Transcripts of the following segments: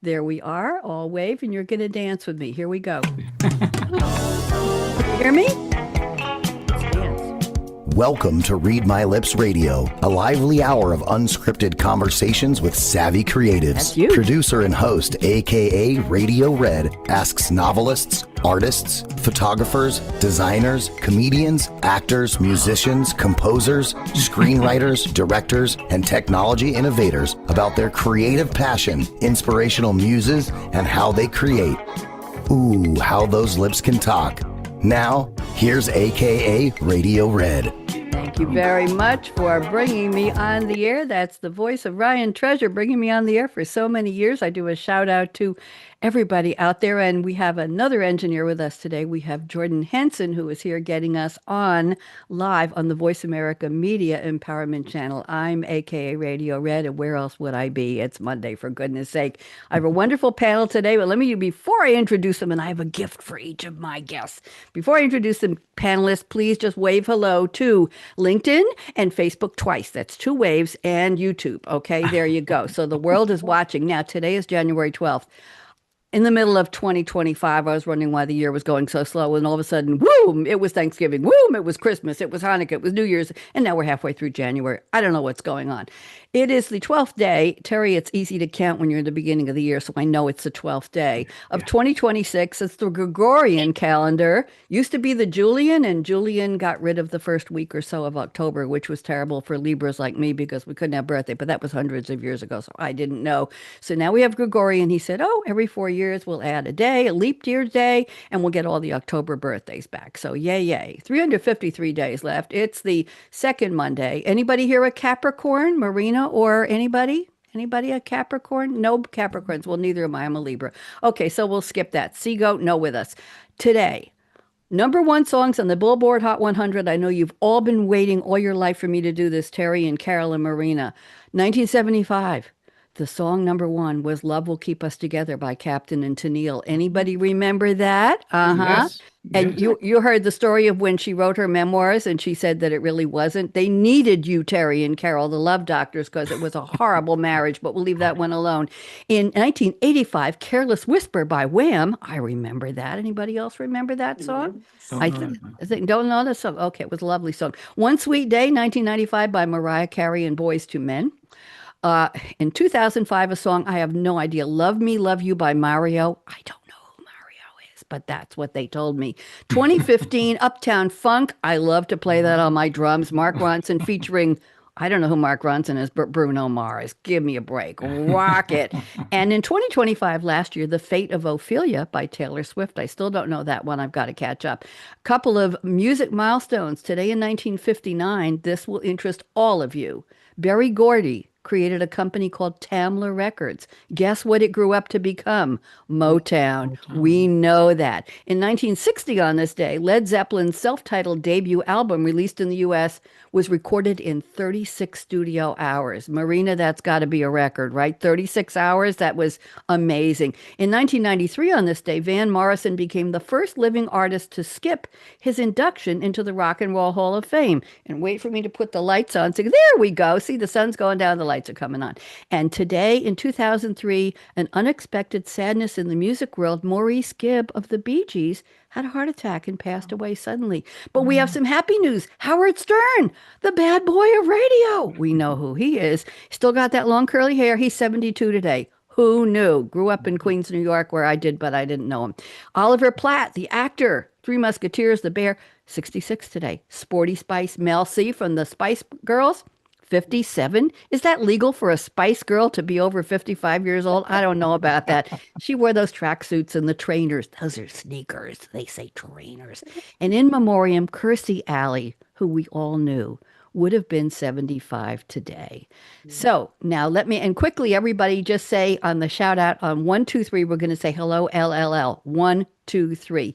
There we are. All wave, and you're going to dance with me. Here we go. Hear me? Let's dance. Welcome to Read My Lips Radio, a lively hour of unscripted conversations with savvy creatives. That's you. Producer and host, akaRadioRed, asks novelists, artists, photographers, designers, comedians, actors, musicians, composers, screenwriters, directors, and technology innovators about their creative passion, inspirational muses, and how they create. Ooh, how those lips can talk. Now, here's akaRadioRed. Thank you very much for bringing me on the air. That's the voice of Ryan Treasure, bringing me on the air for so many years. I do a shout out to everybody out there. And we have another engineer with us today. We have Jordan Henson, who is here getting us on live on the Voice America Media Empowerment Channel. I'm akaRadioRed, and where else would I be? It's Monday, for goodness sake. I have a wonderful panel today, but before I introduce them, and I have a gift for each of my guests. Before I introduce the panelists, please just wave hello to LinkedIn and Facebook twice. That's two waves, and YouTube. Okay, there you go. So the world is watching. Now, today is January 12th. In the middle of 2025, I was wondering why the year was going so slow, and all of a sudden, boom, it was Thanksgiving, boom, it was Christmas, it was Hanukkah, it was New Year's, and now we're halfway through January. I don't know what's going on. It is the 12th day. Terry, it's easy to count when you're in the beginning of the year, so I know it's the 12th day of 2026. It's the Gregorian calendar. Used to be the Julian, and Julian got rid of the first week or so of October, which was terrible for Libras like me because we couldn't have birthday, but that was hundreds of years ago, so I didn't know. So now we have Gregorian. He said, every 4 years we'll add a day, a leap year day, and we'll get all the October birthdays back. So yay, yay. 353 days left. It's the second Monday. Anybody here a Capricorn, Marina, or anybody? Anybody a Capricorn? No Capricorns. Well, neither am I. I'm a Libra. Okay, so we'll skip that. Seagoat, no with us. Today, number one songs on the Billboard Hot 100. I know you've all been waiting all your life for me to do this, Terry and Carol and Marina. 1975. The song number one was Love Will Keep Us Together by Captain and Tennille. Anybody remember that? Yes. And Yes. you heard the story of when she wrote her memoirs and she said that it really wasn't. They needed you, Terry and Carol, the love doctors, because it was a horrible marriage, but we'll leave that one alone. In 1985, Careless Whisper by Wham. I remember that. Anybody else remember that song? I think don't know the song. Okay, it was a lovely song. One Sweet Day, 1995 by Mariah Carey and Boyz II Men. In 2005, a song I have no idea. Love Me, Love You by Mario. I don't know who Mario is, but that's what they told me. 2015, Uptown Funk. I love to play that on my drums. Mark Ronson featuring, I don't know who Mark Ronson is, but Bruno Mars. Give me a break. Rock it. And in 2025, last year, The Fate of Ophelia by Taylor Swift. I still don't know that one. I've got to catch up. Couple of music milestones. Today in 1959, this will interest all of you. Berry Gordy created a company called Tamla Records. Guess what it grew up to become? Motown. We know that. In 1960 on this day, Led Zeppelin's self-titled debut album released in the U.S. was recorded in 36 studio hours. Marina, that's got to be a record, right? 36 hours? That was amazing. In 1993 on this day, Van Morrison became the first living artist to skip his induction into the Rock and Roll Hall of Fame. And wait for me to put the lights on. So there we go. See, the sun's going down, the lights are coming on. And today in 2003, an unexpected sadness in the music world, Maurice Gibb of the Bee Gees had a heart attack and passed away suddenly. But we have some happy news. Howard Stern, the bad boy of radio. We know who he is. Still got that long curly hair. He's 72 today. Who knew? Grew up in Queens, New York, where I did, but I didn't know him. Oliver Platt, the actor, Three Musketeers, The Bear, 66 today. Sporty Spice, Mel C from the Spice Girls, 57. Is that legal for a Spice Girl to be over 55 years old? I don't know about that. She wore those tracksuits and the trainers. Those are sneakers. They say trainers. And in memoriam, Kirstie Alley, who we all knew, would have been 75 today. So now and quickly, everybody just say on the shout out on 1, 2, 3, we're going to say hello, LLL. 1, 2, 3.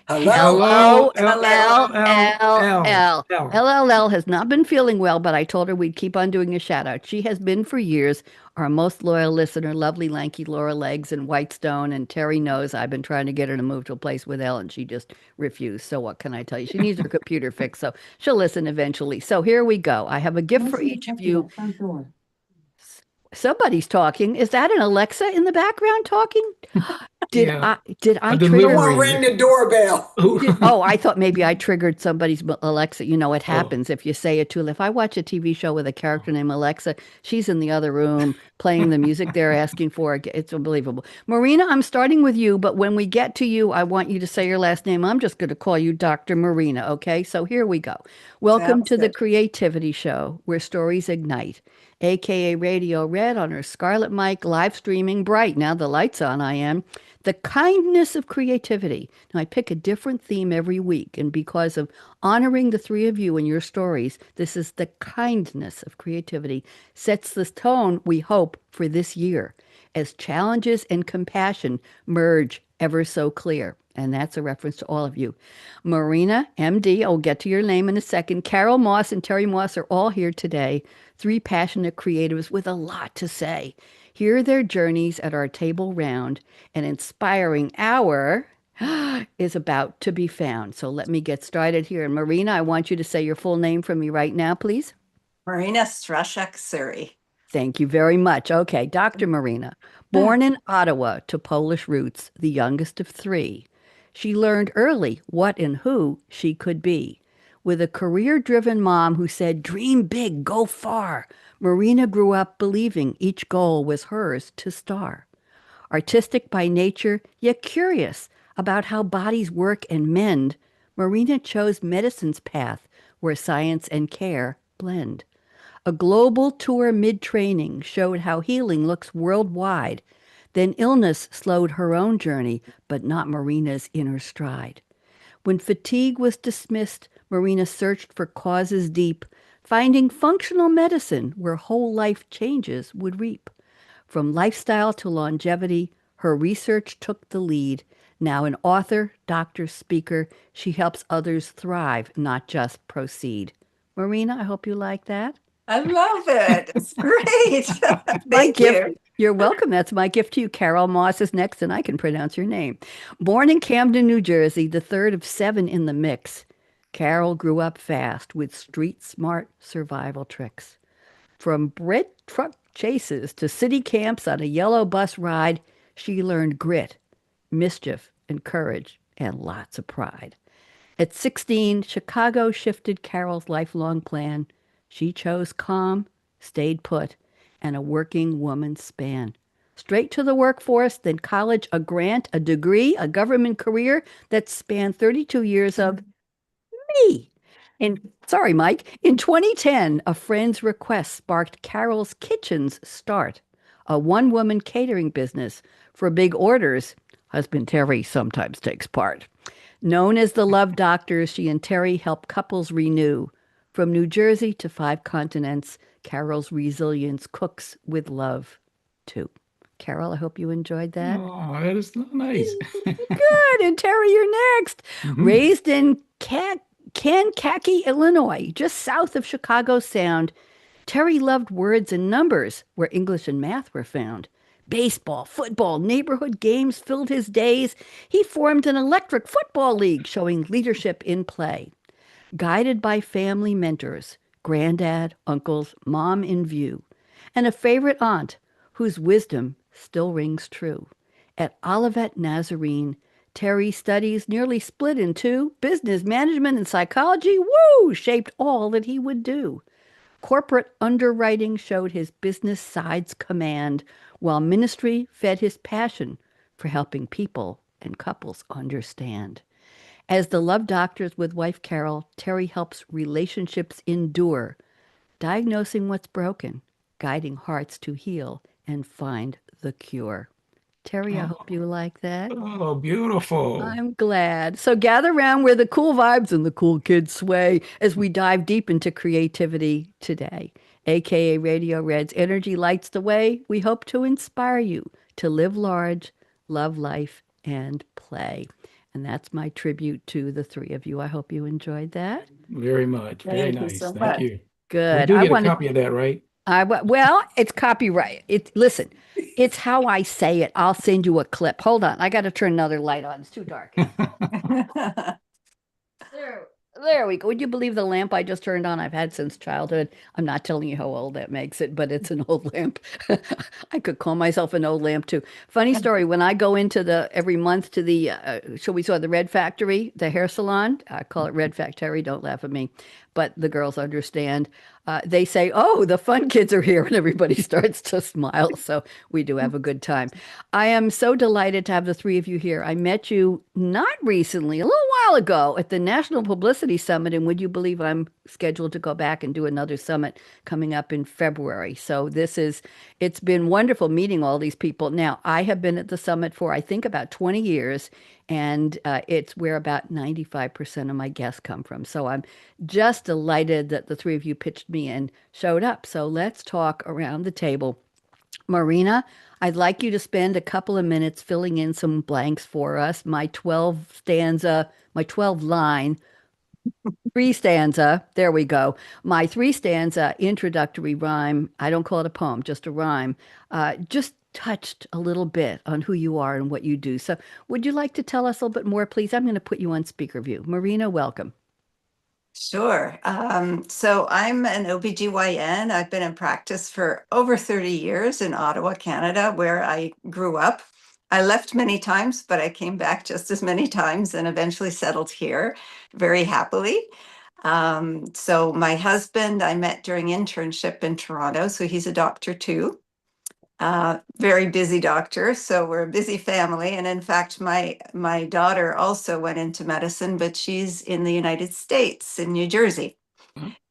Hello, LLL. LLL has not been feeling well, but I told her we'd keep on doing a shout out. She has been for years our most loyal listener, lovely, lanky Laura Legs and Whitestone. And Terry knows I've been trying to get her to move to a place with Elle, and she just refused. So what can I tell you? She needs her computer fixed, so she'll listen eventually. So here we go. I have a gift for each of you. somebody's talking. Is that an Alexa in the background talking? Did Yeah, I did a I trigger? Someone delivery. ring the doorbell. I thought maybe I triggered somebody's Alexa. You know, it Oh, happens if you say it too. If I watch a TV show with a character named Alexa, she's in the other room playing the music they're asking for. It's unbelievable. Marina, I'm starting with you, but when we get to you, I want you to say your last name. I'm just going to call you Dr. Marina, okay? So here we go. Welcome Sounds to the good. Creativity Show, where stories ignite. AKA Radio Red on her Scarlett Mic, live streaming bright. Now the light's on, I am. The kindness of creativity. Now, I pick a different theme every week, and because of honoring the three of you and your stories, this is the kindness of creativity, sets the tone, we hope, for this year as challenges and compassion merge ever so clear. And that's a reference to all of you. Marina, MD, I'll get to your name in a second. Carol Moss and Terry Moss are all here today, three passionate creatives with a lot to say. Hear their journeys at our table round. An inspiring hour is about to be found. So let me get started here. And Marina, I want you to say your full name for me right now, please. Marina Strawzak-Suri. Thank you very much. Okay, Dr. Marina, born in Ottawa to Polish roots, the youngest of three. She learned early what and who she could be. With a career-driven mom who said, dream big, go far, Marina grew up believing each goal was hers to star. Artistic by nature, yet curious about how bodies work and mend, Marina chose medicine's path where science and care blend. A global tour mid-training showed how healing looks worldwide. Then illness slowed her own journey, but not Marina's inner stride. When fatigue was dismissed, Marina searched for causes deep, finding functional medicine where whole life changes would reap. From lifestyle to longevity, her research took the lead. Now an author, doctor, speaker, she helps others thrive, not just proceed. Marina, I hope you like that. I love it. It's great. My Thank gift. you. You're welcome. That's my gift to you. Carol Moss is next, and I can pronounce your name. Born in Camden, New Jersey, the third of seven in the mix, Carol grew up fast with street smart survival tricks. From Brit truck chases to city camps on a yellow bus ride, she learned grit, mischief, and courage, and lots of pride. At 16, Chicago shifted Carol's lifelong plan. She chose calm, stayed put, and a working woman's span. Straight to the workforce, then college, a grant, a degree, a government career that spanned 32 years of me. Sorry, Mike. In 2010, a friend's request sparked Carol's Kitchen's start, a one-woman catering business for big orders. Husband Terry sometimes takes part. Known as the Love Doctors, she and Terry help couples renew. From New Jersey to 5 continents, Carol's resilience cooks with love, too. Carol, I hope you enjoyed that. oh, that is nice. Good. And Terry, you're next. Raised in Kankakee, Illinois, just south of Chicago Sound, Terry loved words and numbers where English and math were found. Baseball, football, neighborhood games filled his days. He formed an electric football league showing leadership in play. Guided by family mentors, granddad, uncles, mom in view, and a favorite aunt whose wisdom still rings true. At Olivet Nazarene, Terry's studies nearly split in two. Business management and psychology, woo, shaped all that he would do. Corporate underwriting showed his business side's command, while ministry fed his passion for helping people and couples understand. As the Love Doctors with wife Carol, Terry helps relationships endure, diagnosing what's broken, guiding hearts to heal and find the cure. Terry, I hope you like that. Oh, beautiful. I'm glad. So gather round where the cool vibes and the cool kids sway as we dive deep into creativity today. AKA Radio Red's energy lights the way. We hope to inspire you to live large, love life, and play. And that's my tribute to the three of you. I hope you enjoyed that. Very much. Very Thank you nice. so Thank much. you. We Good. do I get a wanted. copy of that, right? Well, it's copyright. Listen, it's how I say it. I'll send you a clip. Hold on. I got to turn another light on. It's too dark. There. There we go. Would you believe the lamp I just turned on? I've had since childhood. I'm not telling you how old that makes it, but it's an old lamp. I could call myself an old lamp too. Funny story, when I go into the every month to the shall we say the Red Factory, the hair salon, I call it Red Factory, don't laugh at me, but the girls understand. They say, "Oh, the fun kids are here," and everybody starts to smile. So we do have a good time. I am so delighted to have the three of you here. I met you not recently, a little while ago at the National Publicity Summit, and would you believe I'm scheduled to go back and do another summit coming up in February? So it's been wonderful meeting all these people. Now, I have been at the summit for, I think, about 20 years, and it's where about 95% of my guests come from. So I'm just delighted that the three of you pitched me and showed up. So let's talk around the table. Marina, I'd like you to spend a couple of minutes filling in some blanks for us. My 12 line, three stanza, there we go. My three stanza introductory rhyme, I don't call it a poem, just a rhyme, just touched a little bit on who you are and what you do. So would you like to tell us a little bit more, please? I'm going to put you on speaker view. Marina, welcome. Sure. So I'm an OBGYN. I've been in practice for over 30 years in Ottawa, Canada, where I grew up. I left many times, but I came back just as many times and eventually settled here very happily. So my husband, I met during internship in Toronto. So he's a doctor too. Very busy doctor, so we're a busy family. And in fact, my daughter also went into medicine, but she's in the United States, in New Jersey,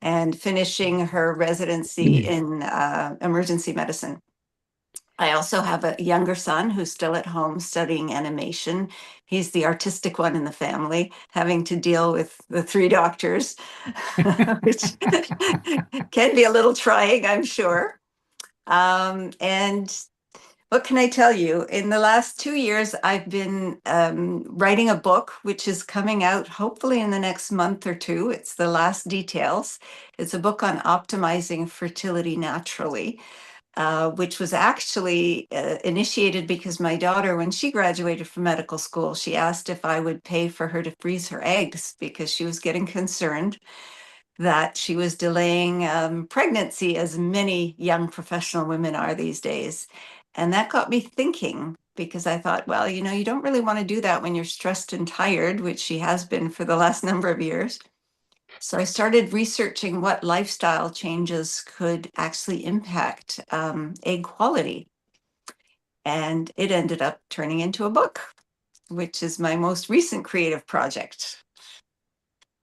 and finishing her residency in emergency medicine. I also have a younger son who's still at home studying animation. He's the artistic one in the family, having to deal with the three doctors, which can be a little trying, I'm sure. And what can I tell you? In the last 2 years, I've been writing a book, which is coming out hopefully in the next month or two. It's The Last Details. It's a book on optimizing fertility naturally, which was actually initiated because my daughter, when she graduated from medical school, she asked if I would pay for her to freeze her eggs because she was getting concerned that she was delaying pregnancy, as many young professional women are these days. And that got me thinking, because I thought, well, you don't really want to do that when you're stressed and tired, which she has been for the last number of years. So I started researching what lifestyle changes could actually impact egg quality. And it ended up turning into a book, which is my most recent creative project.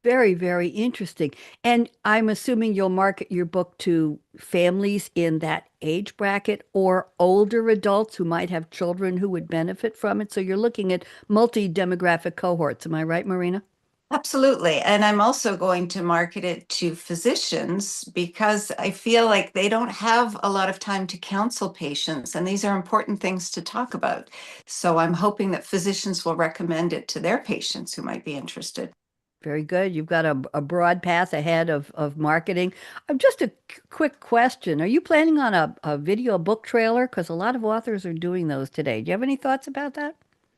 Very, very interesting. And I'm assuming you'll market your book to families in that age bracket or older adults who might have children who would benefit from it. So you're looking at multi-demographic cohorts. Am I right, Marina? Absolutely. And I'm also going to market it to physicians because I feel like they don't have a lot of time to counsel patients, and these are important things to talk about. So I'm hoping that physicians will recommend it to their patients who might be interested. Very good. You've got a broad path ahead of marketing. Just a quick question. Are you planning on a video book trailer? Because a lot of authors are doing those today. Do you have any thoughts about that?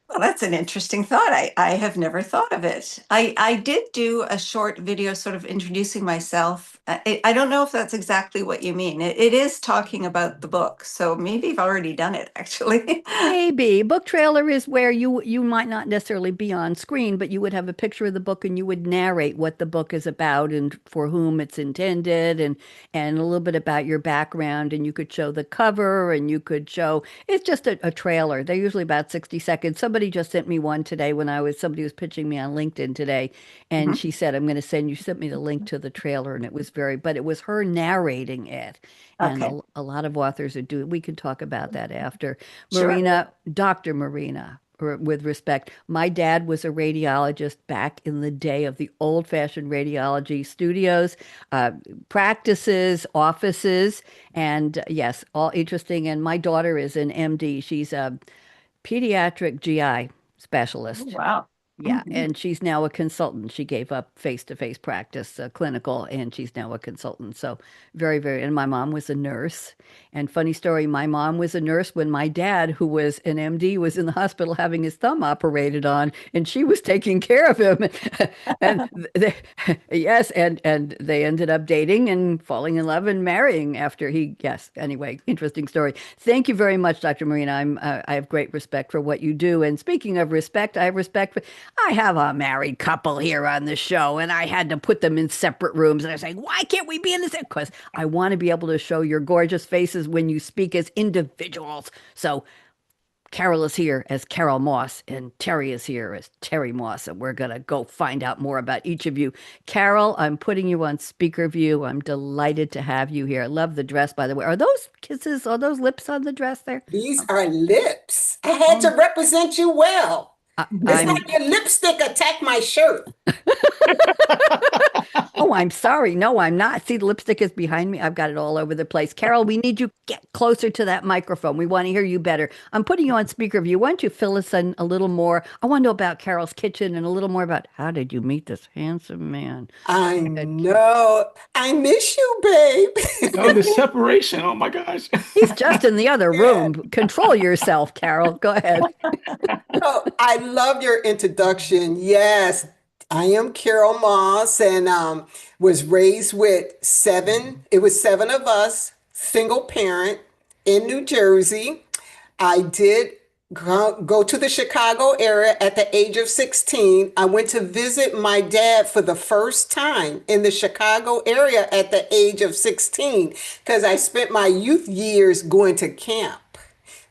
Well, that's an interesting thought. I have never thought of it. I did do a short video sort of introducing myself. I don't know if that's exactly what you mean. It is talking about the book. So maybe you've already done it, actually. Maybe. Book trailer is where you might not necessarily be on screen, but you would have a picture of the book and you would narrate what the book is about and for whom it's intended and a little bit about your background, and you could show the cover and you could show it's just a trailer. They're usually about 60 seconds. Somebody just sent me one today when somebody was pitching me on LinkedIn today, and Mhm. she said, I'm going to sent me the link to the trailer, and but it was her narrating it. And Okay, a lot of authors are doing, we can talk about that after. sure. Marina, Dr. Marina, with respect, my dad was a radiologist back in the day of the old-fashioned radiology studios, practices, offices, and yes, all interesting. And my daughter is an MD. She's a pediatric GI Oh, specialist. wow. Yeah, and she's now a consultant. She gave up face-to-face practice, clinical, and she's now a consultant. So very, very. And my mom was a nurse. And funny story, my mom was a nurse when my dad, who was an MD, was in the hospital having his thumb operated on, and she was taking care of him. And yes, and they ended up dating and falling in love and marrying after he. Yes. Anyway, interesting story. Thank you very much, Dr. Marina. I have great respect for what you do. And speaking of respect, I have respect for. I have a married couple here on the show, and I had to put them in separate rooms. And I was like, why can't we be in the same? Because I want to be able to show your gorgeous faces when you speak as individuals. So Carol is here as Carol Moss, and Terry is here as Terry Moss, and we're going to go find out more about each of you. Carol, I'm putting you on speaker view. I'm delighted to have you here. I love the dress, by the way. Are those kisses? Are those lips on the dress there? These are lips. I had to represent you well. It's like your lipstick attacked my shirt. Oh, I'm sorry. No, I'm not. See, the lipstick is behind me. I've got it all over the place. Carol, we need you get closer to that microphone. We want to hear you better. I'm putting you on speaker view. Why don't you fill us in a little more? I want to know about Carol's kitchen and a little more about how did you meet this handsome man? I know. I miss you, babe. Oh, the separation. Oh my gosh. He's just in the other room. Control yourself, Carol. Go ahead. Oh, I love your introduction. Yes, I am Carol Moss and was raised with seven. It was seven of us, single parent in New Jersey. I did go to the Chicago area at the age of 16. I went to visit my dad for the first time in the Chicago area at the age of 16 because I spent my youth years going to camp,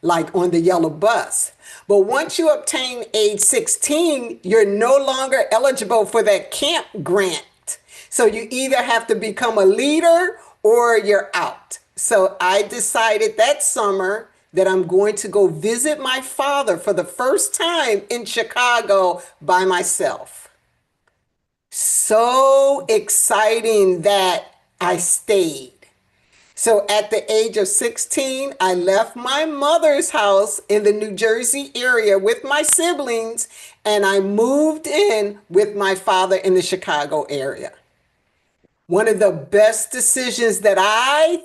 like on the yellow bus. But once you obtain age 16, you're no longer eligible for that camp grant. So you either have to become a leader or you're out. So I decided that summer that I'm going to go visit my father for the first time in Chicago by myself. So exciting that I stayed. So at the age of 16, I left my mother's house in the New Jersey area with my siblings, and I moved in with my father in the Chicago area. One of the best decisions that I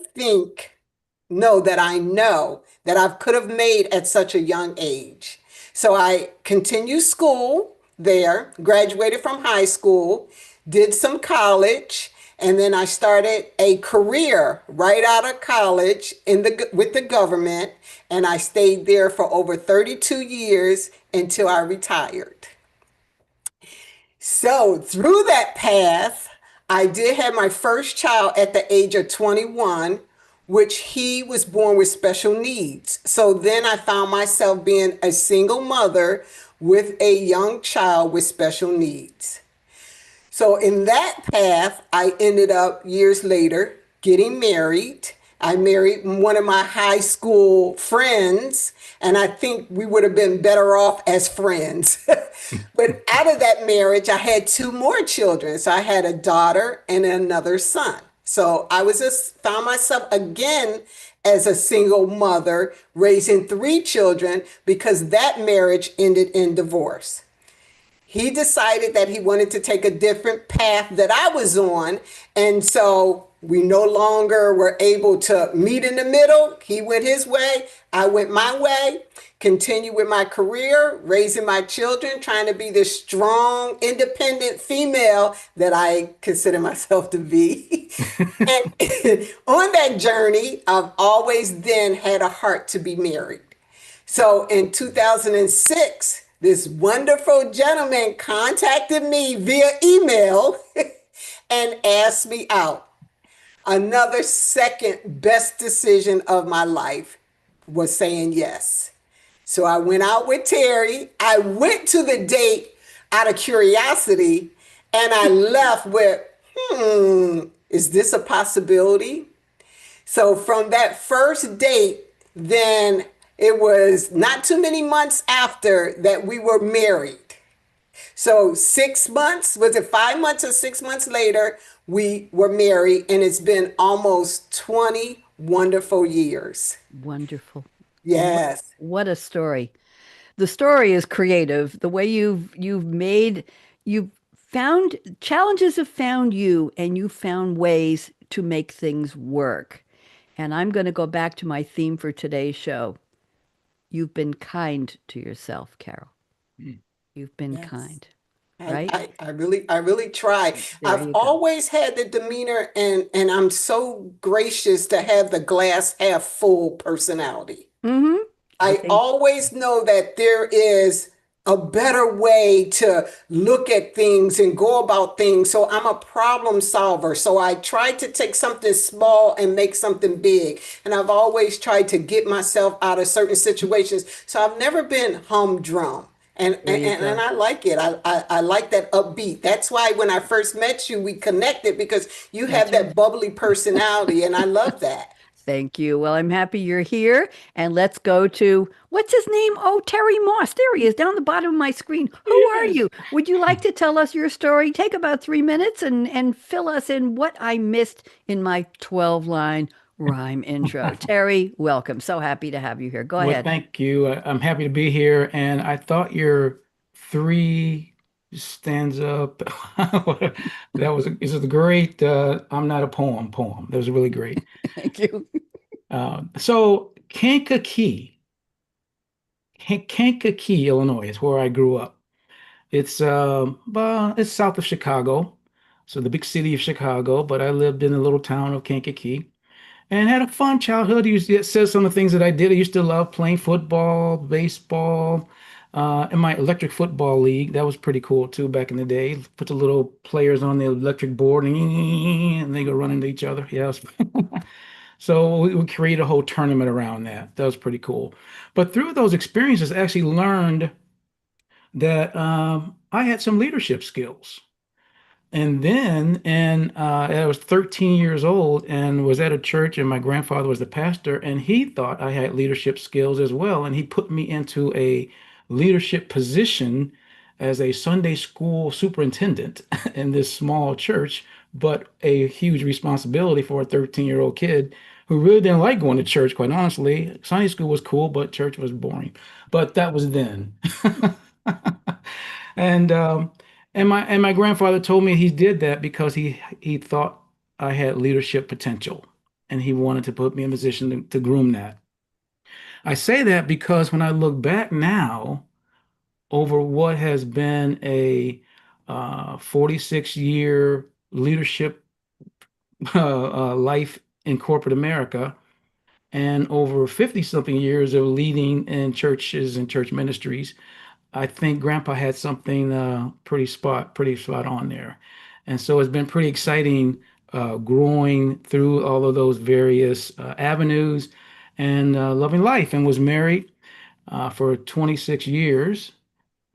know that I could have made at such a young age. So I continued school there, graduated from high school, did some college, and then I started a career right out of college with the government, and I stayed there for over 32 years until I retired. So through that path, I did have my first child at the age of 21, which he was born with special needs. So then I found myself being a single mother with a young child with special needs. So in that path, I ended up years later getting married. I married one of my high school friends, and I think we would have been better off as friends. But out of that marriage, I had two more children. So I had a daughter and another son. So I found myself again as a single mother raising three children because that marriage ended in divorce. He decided that he wanted to take a different path that I was on. And so we no longer were able to meet in the middle. He went his way, I went my way, continued with my career, raising my children, trying to be this strong, independent female that I consider myself to be. And on that journey, I've always then had a heart to be married. So in 2006, this wonderful gentleman contacted me via email and asked me out. Another second best decision of my life was saying yes. So I went out with Terry. I went to the date out of curiosity, and I left with, is this a possibility? So from that first date, then it was not too many months after that we were married. So 6 months, was it 5 months or 6 months later, we were married, and it's been almost 20 wonderful years. Wonderful. Yes. What a story. the story is creative. The way you've found challenges have found you, and you found ways to make things work. And I'm going to go back to my theme for today's show. You've been kind to yourself, Carol. Mm. You've been Yes. kind, right? I really try. There I've you go. always had the demeanor, and I'm so gracious to have the glass half full personality. Mm-hmm. I I think always know that there is a better way to look at things and go about things. So I'm a problem solver. So I try to take something small and make something big. And I've always tried to get myself out of certain situations. So I've never been humdrum. And, there you and go. I like it. I like that upbeat. That's why when I first met you, we connected because you have That's right. that bubbly personality, and I love that. Thank you. Well, I'm happy you're here. And let's go to what's his name? Oh, Terry Moss. There he is down the bottom of my screen. Who are Yes. you? Would you like to tell us your story? Take about 3 minutes and fill us in what I missed in my 12-line rhyme intro. Terry, welcome. So happy to have you here. Go Well, ahead. thank you. I'm happy to be here. And I thought your three stanza this is a great I'm not a poem. That was really great. Thank you. So Kankakee, Illinois is where I grew up. It's south of Chicago, so the big city of Chicago, but I lived in the little town of Kankakee and had a fun childhood. It says some of the things that I did. I used to love playing football, baseball, in my electric football league. That was pretty cool too back in the day. Put the little players on the electric board and they go run into each other. Yeah, so we created a whole tournament around that. That was pretty cool. But through those experiences, I actually learned that I had some leadership skills. And then, I was 13 years old and was at a church, and my grandfather was the pastor, and he thought I had leadership skills as well. And he put me into a leadership position as a Sunday school superintendent in this small church, but a huge responsibility for a 13-year-old kid who really didn't like going to church, quite honestly. Sunday school was cool, but church was boring. But that was then. And my grandfather told me he did that because he thought I had leadership potential and he wanted to put me in a position to groom that. I say that because when I look back now over what has been a 46-year leadership life in corporate America and over 50 something years of leading in churches and church ministries, I think Grandpa had something pretty spot on there. And so it's been pretty exciting growing through all of those various avenues and loving life. And was married for 26 years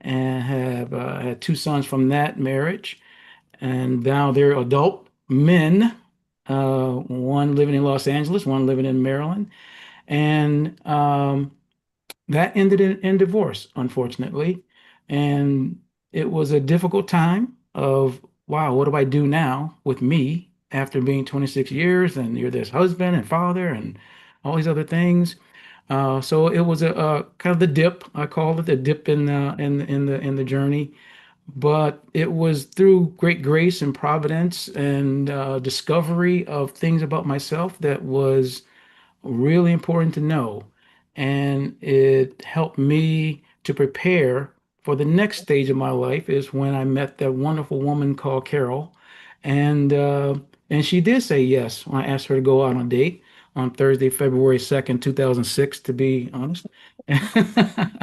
and have had two sons from that marriage. And now they're adult men, one living in Los Angeles, one living in Maryland. And that ended in divorce, unfortunately. And it was a difficult time of, wow, what do I do now with me after being 26 years and you're this husband and father and all these other things. So it was a kind of the dip. I called it the dip in the journey. But it was through great grace and providence and discovery of things about myself that was really important to know. And it helped me to prepare for the next stage of my life is when I met that wonderful woman called Carol. And she did say yes when I asked her to go out on a date on Thursday, February 2nd, 2006, to be honest.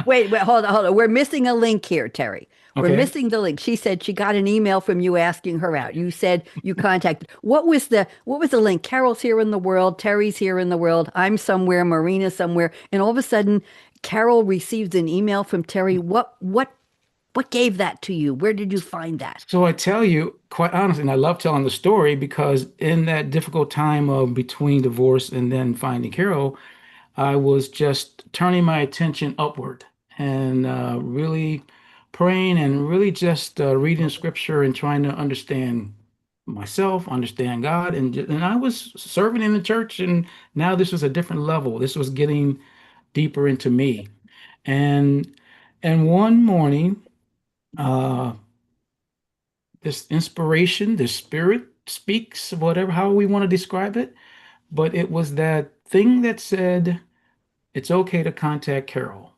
Wait, hold on. We're missing a link here, Terry. We're Okay. missing the link. She said she got an email from you asking her out. You said you contacted. What was the link? Carol's here in the world, Terry's here in the world, I'm somewhere, Marina somewhere, and all of a sudden Carol receives an email from Terry. What gave that to you? Where did you find that? So I tell you, quite honestly, and I love telling the story because in that difficult time of between divorce and then finding Carol, I was just turning my attention upward and really praying and really just reading scripture and trying to understand myself, understand God. And I was serving in the church, and now this was a different level. This was getting deeper into me. And And one morning, uh, this inspiration, this spirit speaks, whatever, how we want to describe it. But it was that thing that said, it's okay to contact Carol.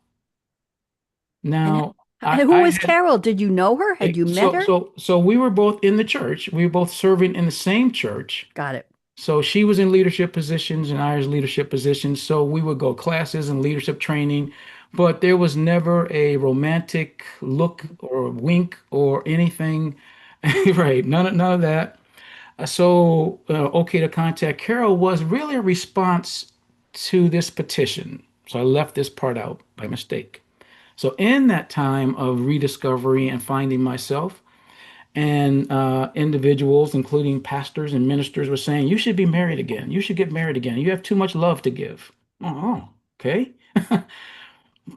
And, Now, and who I was had Carol? Did you know her? Had you met her? so we were both in the church. We were both serving in the same church. Got it. So she was in leadership positions and I was leadership positions. So we would go classes and leadership training, but there was never a romantic look or wink or anything. Right, none of that. Okay to contact Carol was really a response to this petition. So I left this part out by mistake. So in that time of rediscovery and finding myself, and individuals, including pastors and ministers, were saying, you should be married again. You should get married again. You have too much love to give. Oh, okay.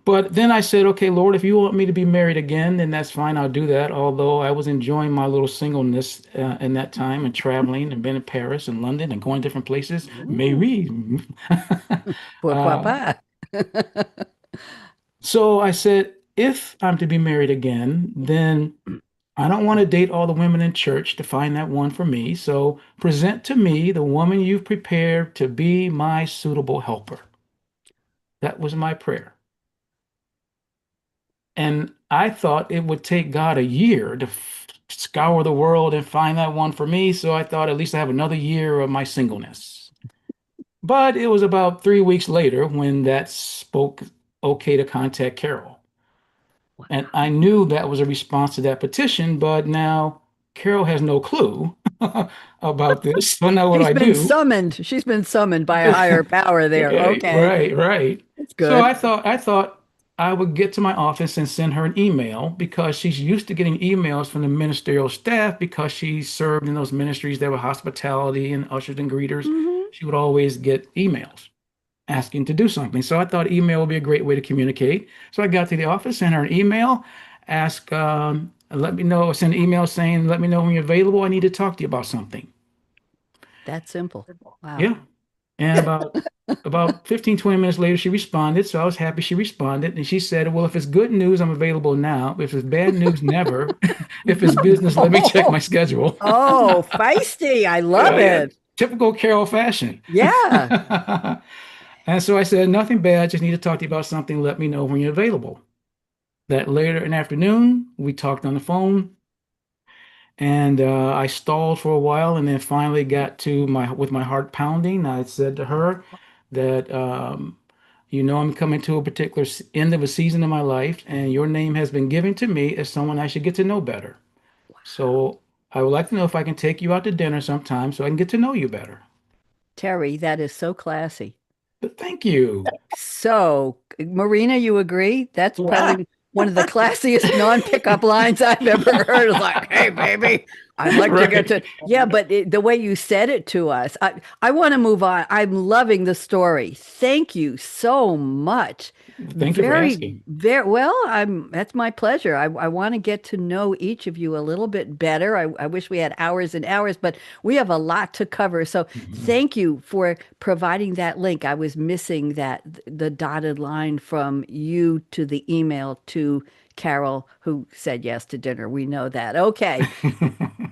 But then I said, okay, Lord, if you want me to be married again, then that's fine. I'll do that. Although I was enjoying my little singleness in that time and traveling and been in Paris and London and going different places. Ooh, Maybe. pourquoi Uh, pas? so I said, if I'm to be married again, then I don't want to date all the women in church to find that one for me. So present to me the woman you've prepared to be my suitable helper. That was my prayer. And I thought it would take God a year to scour the world and find that one for me. So I thought at least I have another year of my singleness. But it was about 3 weeks later when that spoke okay to contact Carol. And I knew that was a response to that petition, but now Carol has no clue about this. So now what do She's I been do? summoned. She's been summoned by a higher power there. Right, Okay. right, right. That's So good. I thought I would get to my office and send her an email because she's used to getting emails from the ministerial staff because she served in those ministries that were hospitality and ushers and greeters. Hmm. She would always get emails asking to do something. So I thought email would be a great way to communicate. So I got to the office, sent her an email, ask, let me know, send an email saying, let me know when you're available. I need to talk to you about something. That's simple. Wow. Yeah. And about 15, 20 minutes later, she responded. So I was happy she responded. And she said, well, if it's good news, I'm available now. If it's bad news, never. If it's business, let me check my schedule. Oh, feisty. I love Yeah, yeah. it. Typical Carol fashion. Yeah. And so I said, nothing bad, just need to talk to you about something. Let me know when you're available. That later in the afternoon, we talked on the phone and I stalled for a while and then finally got to with my heart pounding. I said to her that, I'm coming to a particular end of a season of my life and your name has been given to me as someone I should get to know better. So I would like to know if I can take you out to dinner sometime so I can get to know you better. Terry, that is so classy. But thank you. So, Marina, you agree? That's Yeah. probably one of the classiest non-pickup lines I've ever heard. It's like, hey, baby, I'd like to get Right. to, yeah, but the way you said it to us, I want to move on. I'm loving the story. Thank you so much. Thank you for asking. Very well. That's my pleasure. I want to get to know each of you a little bit better. I wish we had hours and hours, but we have a lot to cover. So Mhm. thank you for providing that link. I was missing the dotted line from you to the email to Carol, who said yes to dinner. We know that. Okay.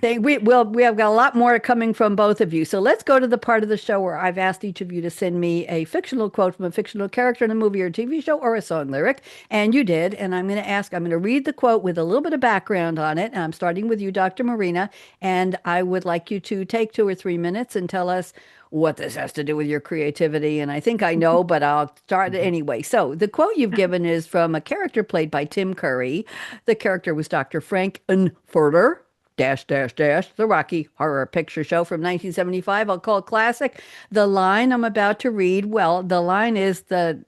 We have got a lot more coming from both of you. So let's go to the part of the show where I've asked each of you to send me a fictional quote from a fictional character in a movie or TV show or a song lyric. And you did. And I'm going to read the quote with a little bit of background on it. And I'm starting with you, Dr. Marina. And I would like you to take 2 or 3 minutes and tell us what this has to do with your creativity. And I think I know, but I'll start anyway. So the quote you've given is from a character played by Tim Curry. The character was Dr. Frank Unfurter. The Rocky Horror Picture Show from 1975. I'll call it classic. The line I'm about to read, well, the line is the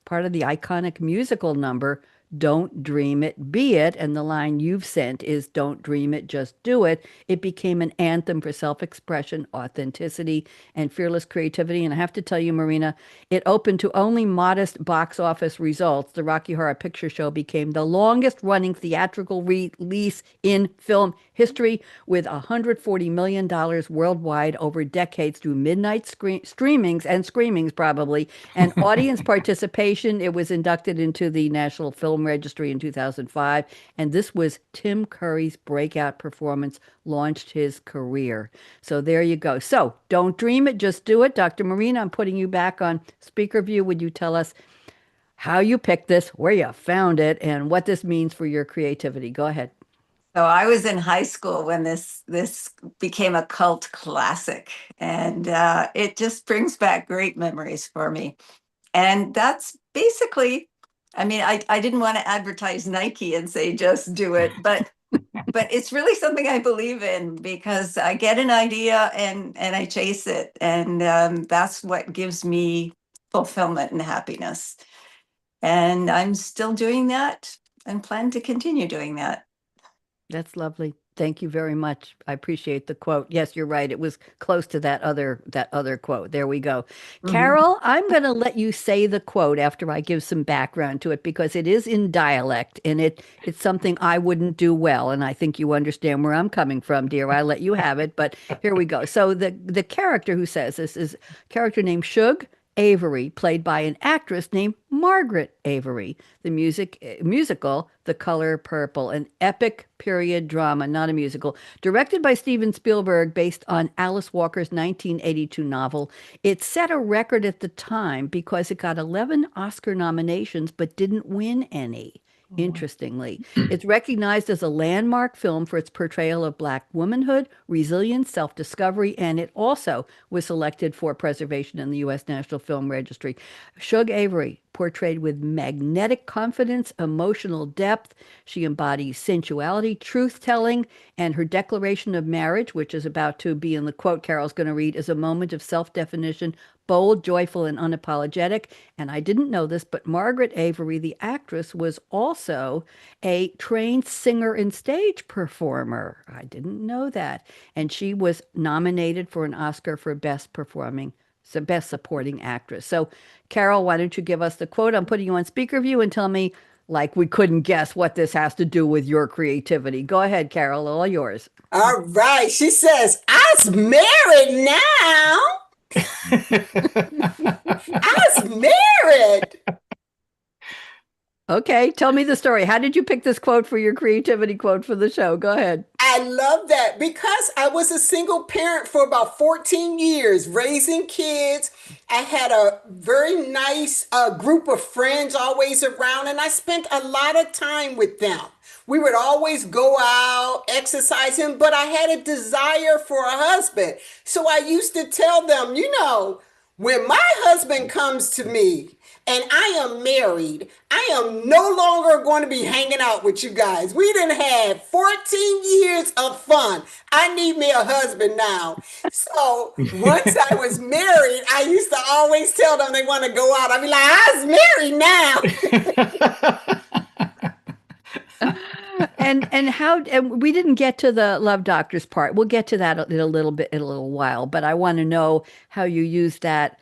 part of the iconic musical number, Don't Dream It, Be It. And the line you've sent is Don't Dream It, Just Do It. It became an anthem for self-expression, authenticity, and fearless creativity. And I have to tell you, Marina, it opened to only modest box office results. The Rocky Horror Picture Show became the longest running theatrical release in film history with $140 million worldwide over decades through midnight streamings and screamings probably and audience participation. It was inducted into the National Film Film Registry in 2005. And this was Tim Curry's breakout performance, launched his career. So there you go. So don't dream it, just do it. Dr. Marina, I'm putting you back on speaker view. Would you tell us how you picked this, where you found it, and what this means for your creativity? Go ahead. So I was in high school when this became a cult classic, and it just brings back great memories for me. And that's basically, I mean, I didn't want to advertise Nike and say just do it, but it's really something I believe in, because I get an idea and I chase it, and that's what gives me fulfillment and happiness. And I'm still doing that and plan to continue doing that. That's lovely. Thank you very much. I appreciate the quote. Yes, you're right. It was close to that other quote. There we go. Carol, I'm going to let you say the quote after I give some background to it, because it is in dialect and it's something I wouldn't do well, and I think you understand where I'm coming from, dear. I let you have it, but here we go. So the character who says this is a character named Shug Avery, played by an actress named Margaret Avery. The musical, The Color Purple, an epic period drama, not a musical, directed by Steven Spielberg, based on Alice Walker's 1982 novel. It set a record at the time because it got 11 Oscar nominations but didn't win any. Interestingly, it's recognized as a landmark film for its portrayal of Black womanhood, resilience, self-discovery, and it also was selected for preservation in the U.S. National Film Registry. Shug Avery, portrayed with magnetic confidence, emotional depth. She embodies sensuality, truth-telling, and her declaration of marriage, which is about to be in the quote Carol's going to read, is a moment of self-definition, bold, joyful, and unapologetic. And I didn't know this, but Margaret Avery, the actress, was also a trained singer and stage performer. I didn't know that. And she was nominated for an Oscar for Best Supporting Actress. So, Carol, why don't you give us the quote? I'm putting you on speaker view, and tell me, like we couldn't guess, what this has to do with your creativity. Go ahead, Carol, all yours. All right. She says, "I's married now. I's married." Okay, tell me the story. How did you pick this quote for your creativity quote for the show? Go ahead. I love that because I was a single parent for about 14 years, raising kids. I had a very nice group of friends always around, and I spent a lot of time with them. We would always go out exercising, but I had a desire for a husband. So I used to tell them, when my husband comes to me and I am married, I am no longer going to be hanging out with you guys. We done had 14 years of fun. I need me a husband now. So once I was married, I used to always tell them they want to go out. I'd be like, "I was married now." And we didn't get to the love doctors part. We'll get to that in a little while, but I want to know how you use that.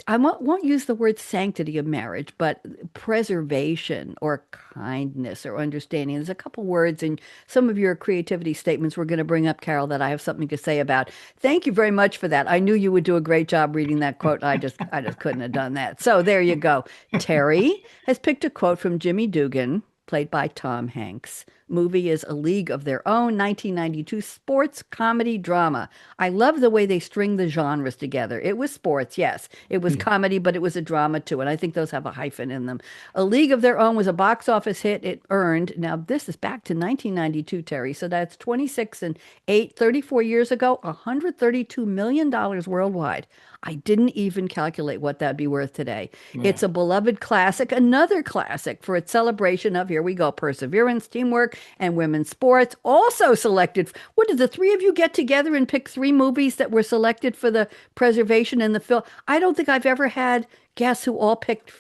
I won't use the word sanctity of marriage, but preservation or kindness or understanding. There's a couple words in some of your creativity statements we're going to bring up, Carol, that I have something to say about. Thank you very much for that. I knew you would do a great job reading that quote. I just couldn't have done that. So there you go. Terry has picked a quote from Jimmy Dugan, played by Tom Hanks. Movie is A League of Their Own, 1992 sports comedy drama. I love the way they string the genres together. It was sports, yes. It was comedy, but it was a drama too, and I think those have a hyphen in them. A League of Their Own was a box office hit. It earned, now this is back to 1992, Terry, so that's 34 years ago, $132 million worldwide. I didn't even calculate what that'd be worth today. Yeah. It's a beloved classic, another classic for its celebration of, here we go, perseverance, teamwork, and women's sports. Also selected, what did the three of you get together and pick 3 movies that were selected for the preservation and the film? I don't think I've ever had guests who all picked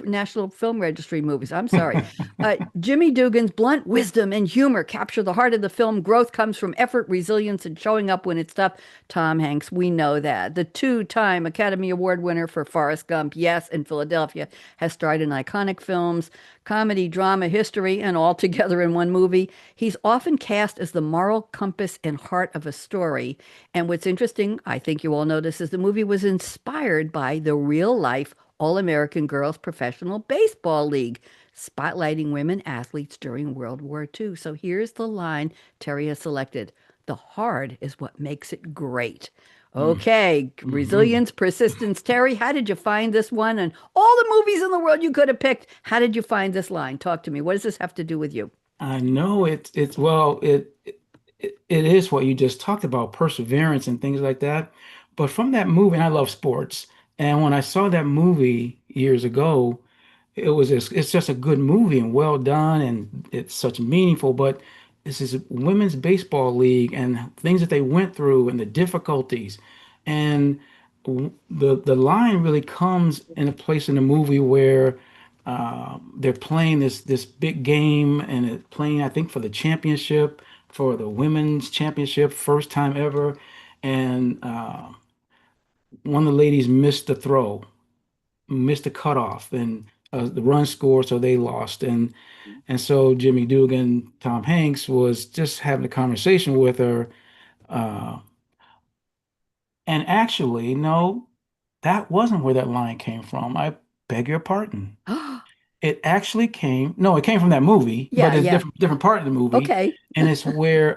National Film Registry movies. I'm sorry. Jimmy Dugan's blunt wisdom and humor capture the heart of the film. Growth comes from effort, resilience, and showing up when it's tough. Tom Hanks, we know that. The 2-time Academy Award winner for Forrest Gump, yes, in Philadelphia, has starred in iconic films, comedy, drama, history, and all together in one movie. He's often cast as the moral compass and heart of a story. And what's interesting, I think you all know this, is the movie was inspired by the real-life All-American Girls Professional Baseball League. spotlighting women athletes during World War II. So here's the line Terry has selected. The hard is what makes it great. Okay, Mm-hmm. resilience, persistence. Terry, how did you find this one? And all the movies in the world you could have picked, how did you find this line? Talk to me. What does this have to do with you? I know it's well, it is what you just talked about, perseverance and things like that. But from that movie, and I love sports, and when I saw that movie years ago, it's just a good movie and well done, and it's such meaningful. But this is a women's baseball league and things that they went through and the difficulties, and the line really comes in a place in the movie where they're playing this big game and it playing I think for the championship for the women's championship first time ever, and one of the ladies missed the throw, missed the cutoff, and the run scored, so they lost. And so Jimmy Dugan, Tom Hanks, was just having a conversation with her. Uh, and actually, no, that wasn't where that line came from. I beg your pardon. It actually came, no, it came from that movie, Yeah, but it's yeah. different part of the movie. Okay. And it's where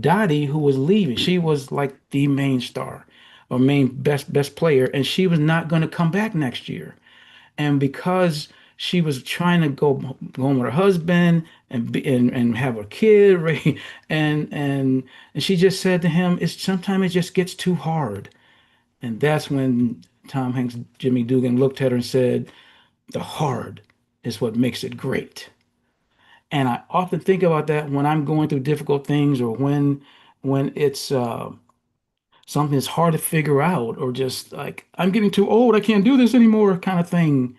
Dottie, who was leaving, she was like the main star or main best player, and she was not going to come back next year. And because she was trying to go home with her husband and have a kid, right? And she just said to him, "It's sometimes it just gets too hard." And that's when Tom Hanks, Jimmy Dugan looked at her and said, "The hard is what makes it great." And I often think about that when I'm going through difficult things or when it's something that's hard to figure out or just like I'm getting too old, I can't do this anymore kind of thing.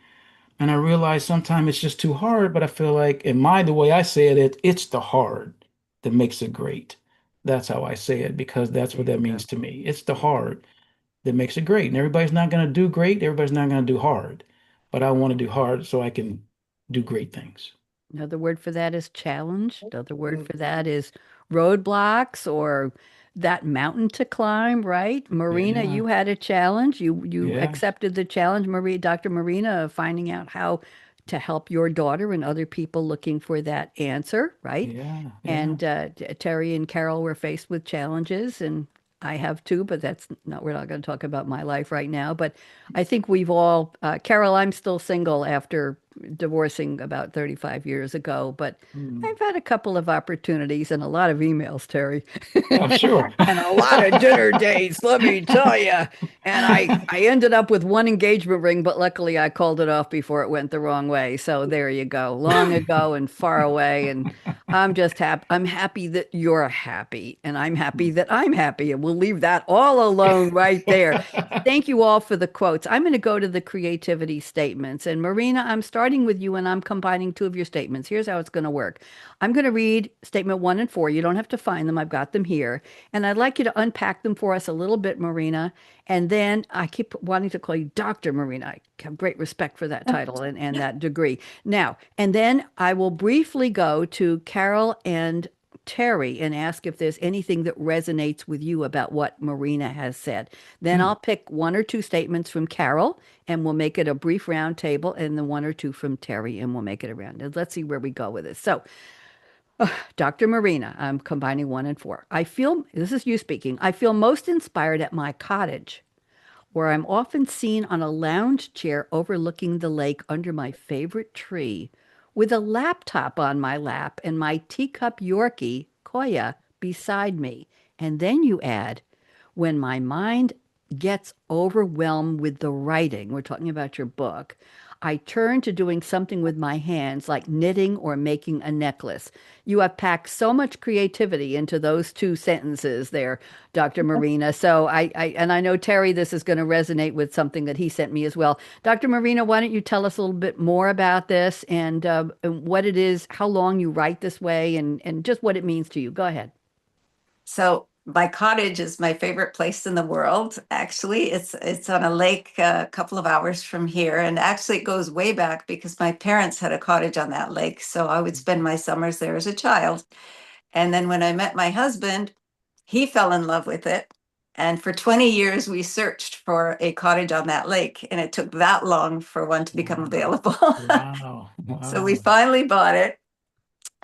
And I realize sometimes it's just too hard, but I feel like in the way I say it, it's the hard that makes it great. That's how I say it because that's what that means to me. It's the hard that makes it great. And everybody's not going to do great. Everybody's not going to do hard. But I want to do hard so I can do great things. Another word for that is challenge. Another word for that is roadblocks or that mountain to climb, right? Marina, Yeah. you had a challenge. You Yeah. accepted the challenge, Marie, Dr. Marina, of finding out how to help your daughter and other people looking for that answer, right? Yeah. Yeah. And Terry and Carol were faced with challenges, and I have too, but that's not, we're not going to talk about my life right now. But I think we've all, Carol, I'm still single after divorcing about 35 years ago, but Mm. I've had a couple of opportunities and a lot of emails, Terry, I'm sure. and a lot of dinner dates, let me tell you. And I ended up with one engagement ring, but luckily I called it off before it went the wrong way. So there you go, long ago and far away. And I'm just happy. I'm happy that you're happy, and I'm happy that I'm happy. And we'll leave that all alone right there. Thank you all for the quotes. I'm going to go to the creativity statements. And Marina, I'm starting with you and I'm combining two of your statements. Here's how it's going to work. I'm going to read statement 1 and 4. You don't have to find them. I've got them here. And I'd like you to unpack them for us a little bit, Marina. And then I keep wanting to call you Dr. Marina. I have great respect for that title and that degree. Now, and then I will briefly go to Carol and Terry and ask if there's anything that resonates with you about what Marina has said. Then Mm. I'll pick 1 or 2 statements from Carol and we'll make it a brief round table, and then 1 or 2 from Terry and we'll make it around. And let's see where we go with this. So, Dr. Marina, I'm combining 1 and 4. This is you speaking, I feel most inspired at my cottage, where I'm often seen on a lounge chair overlooking the lake under my favorite tree, with a laptop on my lap and my teacup Yorkie, Koya, beside me. And then you add, when my mind gets overwhelmed with the writing, we're talking about your book, I turn to doing something with my hands, like knitting or making a necklace. You have packed so much creativity into those 2 sentences there, Dr. Marina. So and I know Terry, this is going to resonate with something that he sent me as well. Dr. Marina, why don't you tell us a little bit more about this and what it is, how long you write this way, and just what it means to you. Go ahead. So my cottage is my favorite place in the world. Actually, it's on a lake a couple of hours from here, and actually it goes way back because my parents had a cottage on that lake. So I would spend my summers there as a child. And then when I met my husband, he fell in love with it. And for 20 years, we searched for a cottage on that lake, and it took that long for one to become available. Wow. So we Wow. finally bought it.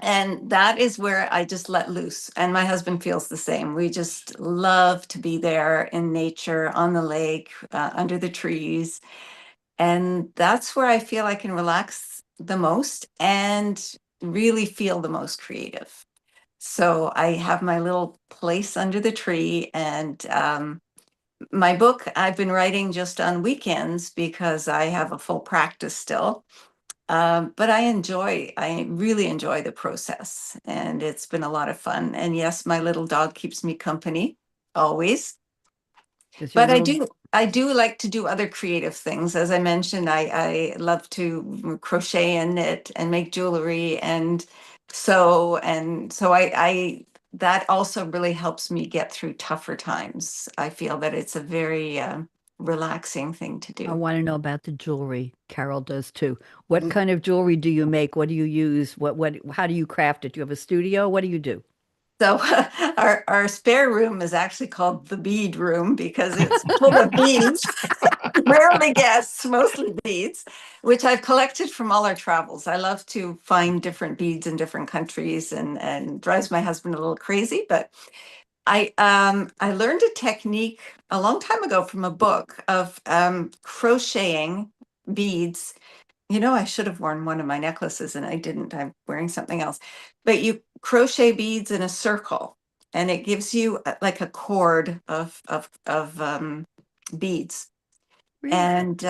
And that is where I just let loose. And my husband feels the same. We just love to be there in nature, on the lake, under the trees. And that's where I feel I can relax the most and really feel the most creative. So I have my little place under the tree, and my book I've been writing just on weekends because I have a full practice still. But I really enjoy the process, and it's been a lot of fun. And yes, my little dog keeps me company always. Does your But little I do like to do other creative things. As I mentioned, I love to crochet and knit and make jewelry and sew. And so that also really helps me get through tougher times. I feel that it's a very relaxing thing to I do. want to know about the jewelry. Carol does too. What kind of jewelry do you make? What do you use? How do you craft it? Do you have a studio? What do you do? So our spare room is actually called the bead room because it's full of beads. Rarely guests, mostly beads, which I've collected from all our travels. I love to find different beads in different countries, and drives my husband a little crazy. But I learned a technique a long time ago from a book of crocheting beads. You know, I should have worn one of my necklaces and I didn't. I'm wearing something else. But you crochet beads in a circle, and it gives you like a cord of beads. Really? And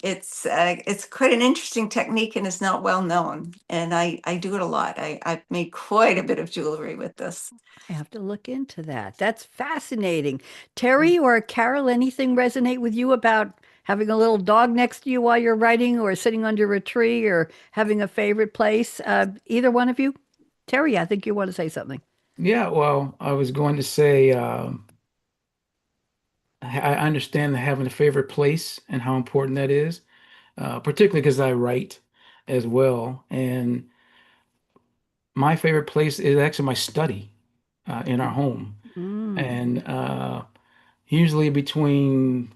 it's quite an interesting technique, and it's not well known. And I do it a lot. I've made quite a bit of jewelry with this. I have to look into that. That's fascinating. Terry or Carol, anything resonate with you about having a little dog next to you while you're writing, or sitting under a tree, or having a favorite place? Either one of you? Terry, I think you want to say something. Yeah, well, I was going to say, I understand having a favorite place and how important that is, particularly because I write as well. And my favorite place is actually my study in our home. Mm. And usually between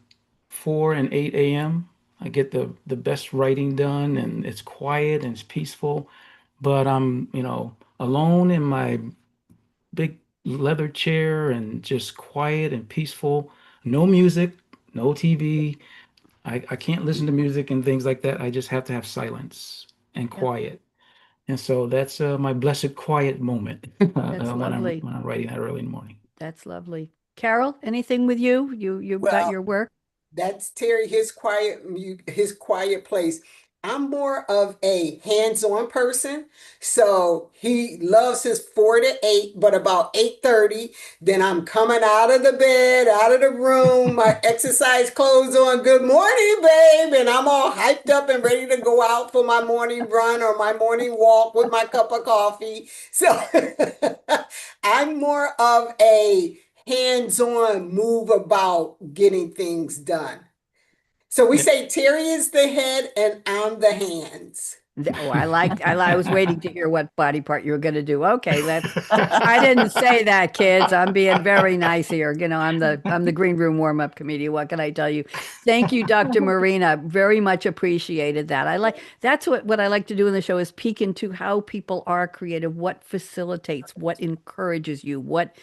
4 and 8 a.m., I get the best writing done, and it's quiet and it's peaceful. But I'm, alone in my big leather chair and just quiet and peaceful. No music, no TV. I can't listen to music and things like that. I just have to have silence and Yep, quiet. And so that's my blessed quiet moment that's when I'm lovely. writing that early in the morning. That's lovely. Carol, anything with you? You've got Well, your work? that's Terry, his quiet place. I'm more of a hands-on person. So he loves his 4 to 8, but about 8:30, then I'm coming out of the bed, out of the room, my exercise clothes on. Good morning, babe. And I'm all hyped up and ready to go out for my morning run or my morning walk with my cup of coffee. So I'm more of a hands-on move about getting things done. So we Yeah. say Terry is the head and I'm the hands. Oh, I was waiting to hear what body part you were going to do. Okay, I didn't say that, kids. I'm being very nice here. I'm the green room warm-up committee. What can I tell you? Thank you, Dr. Marina. Very much appreciated that. That's what I like to do in the show, is peek into how people are creative, what facilitates, what encourages you, what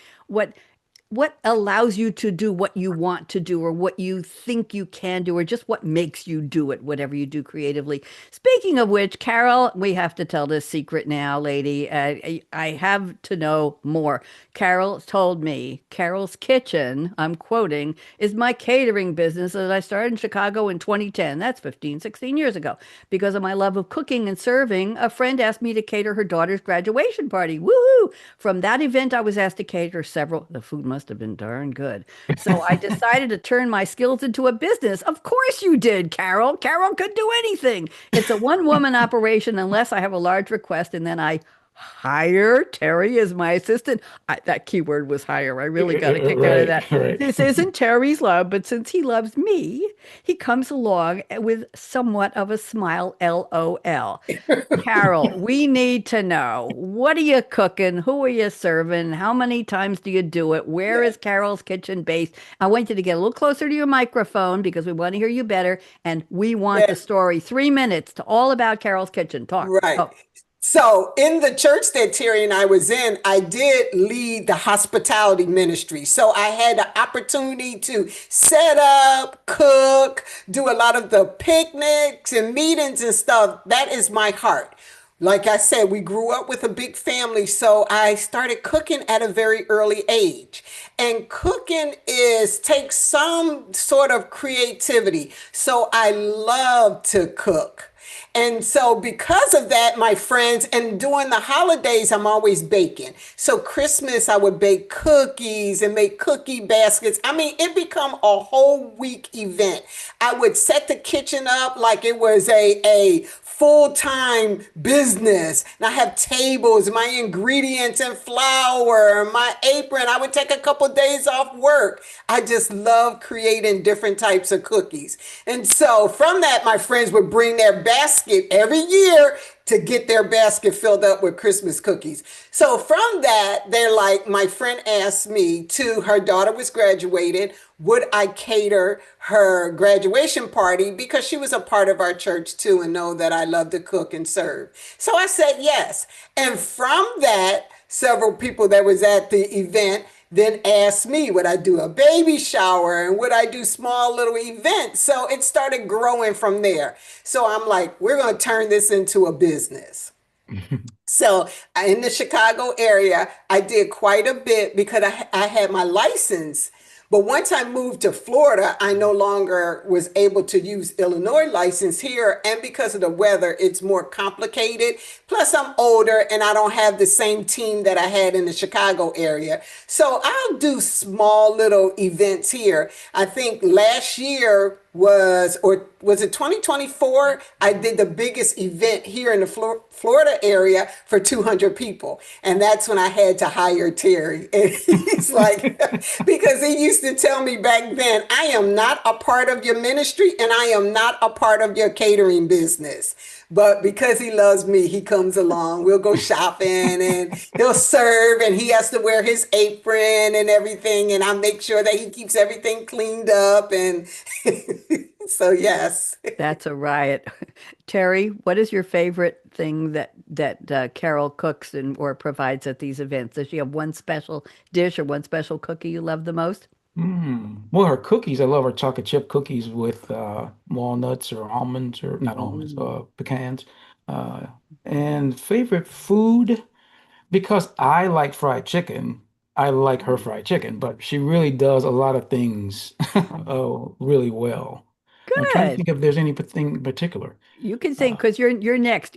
allows you to do what you want to do, or what you think you can do, or just what makes you do it, whatever you do creatively. Speaking of which, Carol, we have to tell this secret now, lady. I have to know more. Carol told me Carol's Kitchen, I'm quoting, is my catering business that I started in Chicago in 2010. That's 15, 16 years ago. Because of my love of cooking and serving, a friend asked me to cater her daughter's graduation party. Woohoo! From that event, I was asked to cater several. The food must have been darn good. So I decided to turn my skills into a business. Of course you did, Carol. Carol could do anything. It's a one-woman operation unless I have a large request, and then I hire Terry as my assistant. That keyword was hire. I really got a kick out of that. Right. This isn't Terry's love, but since he loves me, he comes along with somewhat of a smile, LOL. Carol, we need to know, what are you cooking? Who are you serving? How many times do you do it? Where is Carol's Kitchen based? I want you to get a little closer to your microphone because we want to hear you better. And we want the Yes, story. 3 minutes to all about Carol's Kitchen. Talk. right. Oh, So in the church that Terry and I was in, I did lead the hospitality ministry. So I had the opportunity to set up, cook, do a lot of the picnics and meetings and stuff. That is my heart. Like I said, we grew up with a big family, so I started cooking at a very early age. And cooking takes some sort of creativity. So I love to cook. And so, because of that, my friends, and during the holidays, I'm always baking. So, Christmas, I would bake cookies and make cookie baskets. I mean, it become a whole week event. I would set the kitchen up like it was a full-time business. And I have tables, my ingredients and flour, my apron. I would take a couple days off work. I just love creating different types of cookies. And so from that, my friends would bring their basket every year to get their basket filled up with Christmas cookies. So from that, my friend asked me her daughter was graduated, would I cater her graduation party because she was a part of our church too and know that I love to cook and serve. So I said yes. And from that, several people that was at the event then asked me, would I do a baby shower and would I do small little events? So it started growing from there. So I'm like, we're going to turn this into a business. So in the Chicago area, I did quite a bit because I had my license. But once I moved to Florida, I no longer was able to use Illinois license here. And because of the weather, it's more complicated. Plus, I'm older and I don't have the same team that I had in the Chicago area. So I'll do small little events here. I think last year was it 2024? I did the biggest event here in the Florida area for 200 people. And that's when I had to hire Terry. And he's like, because he used to tell me back then, I am not a part of your ministry and I am not a part of your catering business. But because he loves me, he comes along. We'll go shopping and he'll serve and he has to wear his apron and everything. And I make sure that he keeps everything cleaned up. And so, yes. that's a riot. Terry, what is your favorite thing that Carol cooks or provides at these events? Does she have one special dish or one special cookie you love the most? Well, her cookies, I love her chocolate chip cookies with walnuts or almonds or not almonds, Mm. pecans. Uh, and favorite food, because I like fried chicken, I like her fried chicken, but she really does a lot of things really well. I'm trying to Good. think if there's anything in particular. You can think Uh, because you're next.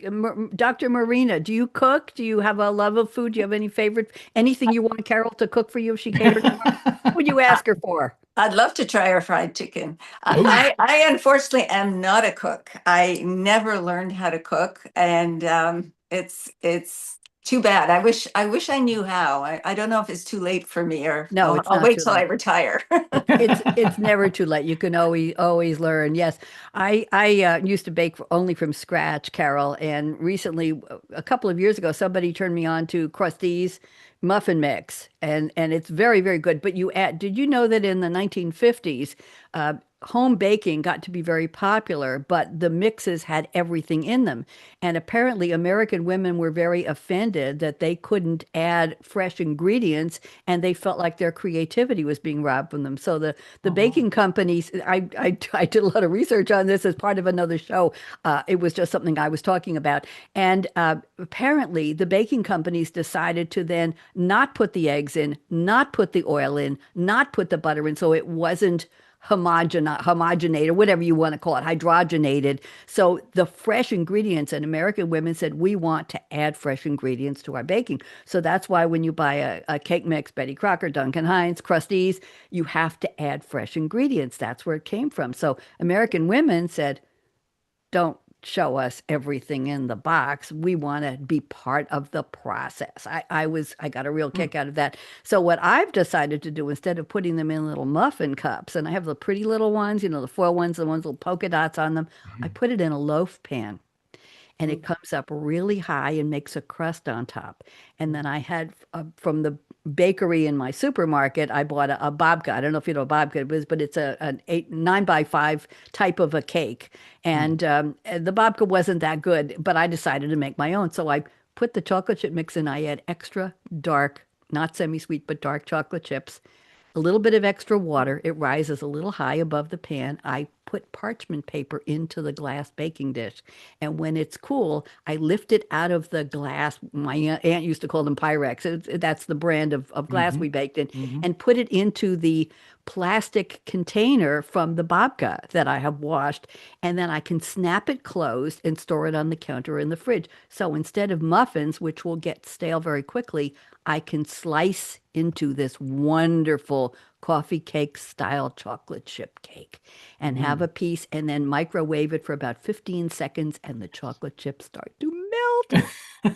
Dr. Marina, do you cook? Do you have a love of food? Do you have any favorite anything you want Carol to cook for you if she caters? What would you ask her for? I'd love to try her fried chicken. oh, I unfortunately am not a cook. I never learned how to cook, and it's too bad. I wish I knew how. I don't know if it's too late for me, or No, it's I'll not wait too till I late. retire. It's never too late. You can always learn. Yes, I used to bake only from scratch, Carol, and recently, a couple of years ago, somebody turned me on to Krusty's muffin mix, and it's very very good. But you add, did you know that in the 1950s, home baking got to be very popular, but the mixes had everything in them. And apparently, American women were very offended that they couldn't add fresh ingredients and they felt like their creativity was being robbed from them. So the wow. baking companies, I did a lot of research on this as part of another show. It was just something I was talking about. And apparently, the baking companies decided to then not put the eggs in, not put the oil in, not put the butter in. So it wasn't homogenated, whatever you want to call it, hydrogenated. So the fresh ingredients, and American women said, we want to add fresh ingredients to our baking. So that's why when you buy a cake mix, Betty Crocker, Duncan Hines, Krusty's, you have to add fresh ingredients. That's where it came from. So American women said, don't show us everything in the box. We want to be part of the process. I got a real kick out of that. So what I've decided to do, instead of putting them in little muffin cups, and I have the pretty little ones, you know, the foil ones, the ones with polka dots on them, I put it in a loaf pan, and it comes up really high and makes a crust on top. And then I had from the bakery in my supermarket, I bought a babka. I don't know if you know what babka is, but it's an 9 by 5 type of a cake. And the babka wasn't that good, but I decided to make my own. So I put the chocolate chip mix in. I add extra dark, not semi-sweet, but dark chocolate chips, a little bit of extra water. It rises a little high above the pan. I put parchment paper into the glass baking dish. And when it's cool, I lift it out of the glass. My aunt used to call them Pyrex. That's the brand of glass we baked in, and put it into the plastic container from the babka that I have washed. And then I can snap it closed and store it on the counter in the fridge. So instead of muffins, which will get stale very quickly, I can slice into this wonderful coffee cake style chocolate chip cake and have a piece, and then microwave it for about 15 seconds, and the chocolate chips start to melt,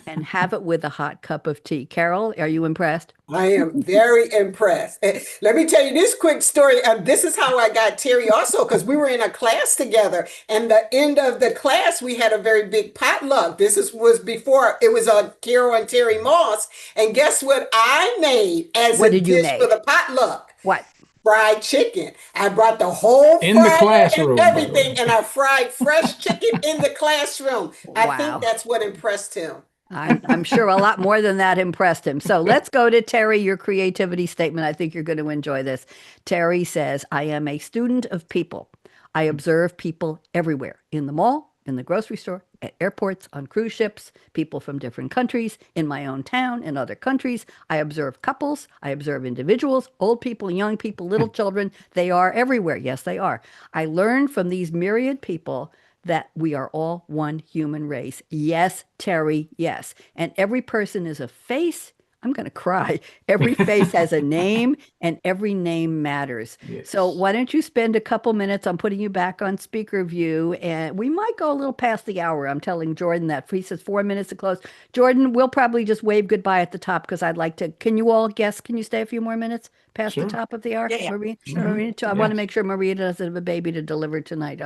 and have it with a hot cup of tea. Carol, are you impressed? I am very impressed. Let me tell you this quick story. This is how I got Terry also, because we were in a class together. And the end of the class, we had a very big potluck. Was before it was Carol and Terry Moss. And guess what I made as What a did you dish make? for the potluck? What? Fried chicken. I brought the whole In the fryer classroom, and by the way. everything, and I fried fresh chicken in the classroom. I Wow. think that's what impressed him. I'm sure a lot more than that impressed him. So let's go to Terry, your creativity statement. I think you're going to enjoy this. Terry says, I am a student of people. I observe people everywhere, in the mall, in the grocery store, at airports, on cruise ships, people from different countries, in my own town, in other countries. I observe couples. I observe individuals, old people, young people, little children. They are everywhere. Yes, they are. I learn from these myriad people that we are all one human race. Yes, Terry, yes. And every person is a face. I'm going to cry. Every face has a name, and every name matters. Yes. So why don't you spend a couple minutes? I'm putting you back on speaker view, and we might go a little past the hour. I'm telling Jordan that. He says 4 minutes to close. Jordan, we'll probably just wave goodbye at the top, because I'd like to. Can you all guess? Can you stay a few more minutes past the Sure. top of the hour? Yeah. Marina, Sure. Marina, I want to Yes. make sure Maria doesn't have a baby to deliver tonight.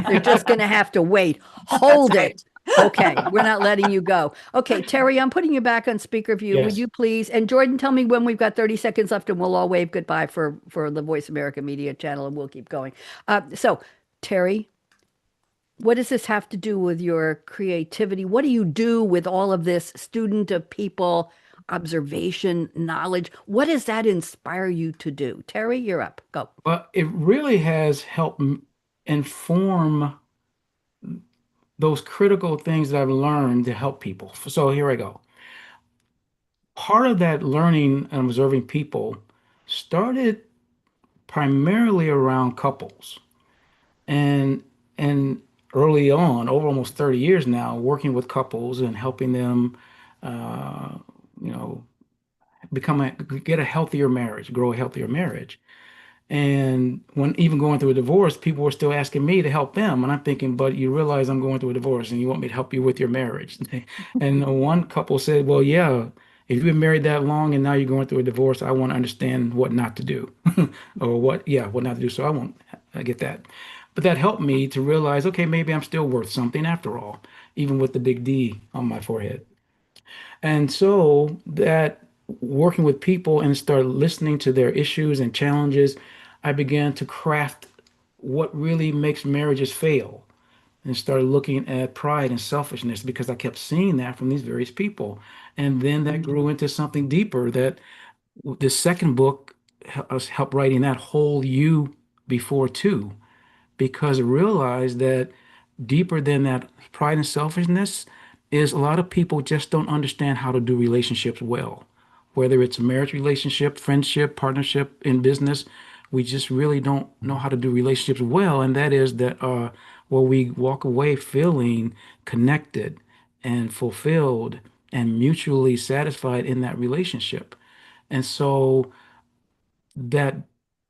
They're just going to have to wait. Hold That's it. Okay, we're not letting you go. Okay, Terry, I'm putting you back on speaker view. Would Yes. you please? And Jordan, tell me when we've got 30 seconds left, and we'll all wave goodbye for the Voice America Media channel, and we'll keep going. So, Terry, what does this have to do with your creativity? What do you do with all of this student of people, observation, knowledge? What does that inspire you to do? Terry, you're up. Go. But it really has helped inform those critical things that I've learned to help people. So here I go. Part of that learning and observing people started primarily around couples. And early on, over almost 30 years now, working with couples and helping them, uh, you know, get a healthier marriage, grow a healthier marriage. And when even going through a divorce, people were still asking me to help them. And I'm thinking, but you realize I'm going through a divorce and you want me to help you with your marriage. And one couple said, well, yeah, if you've been married that long and now you're going through a divorce, I want to understand what not to do or what not to do. So I get that. But that helped me to realize, okay, maybe I'm still worth something after all, even with the big D on my forehead. And so that working with people and start listening to their issues and challenges, I began to craft what really makes marriages fail and started looking at pride and selfishness because I kept seeing that from these various people. And then that grew into something deeper that the second book helped writing that whole you before too, because I realized that deeper than that pride and selfishness is a lot of people just don't understand how to do relationships well. Whether it's a marriage relationship, friendship, partnership, in business, we just really don't know how to do relationships well. And that is that we walk away feeling connected and fulfilled and mutually satisfied in that relationship. And so that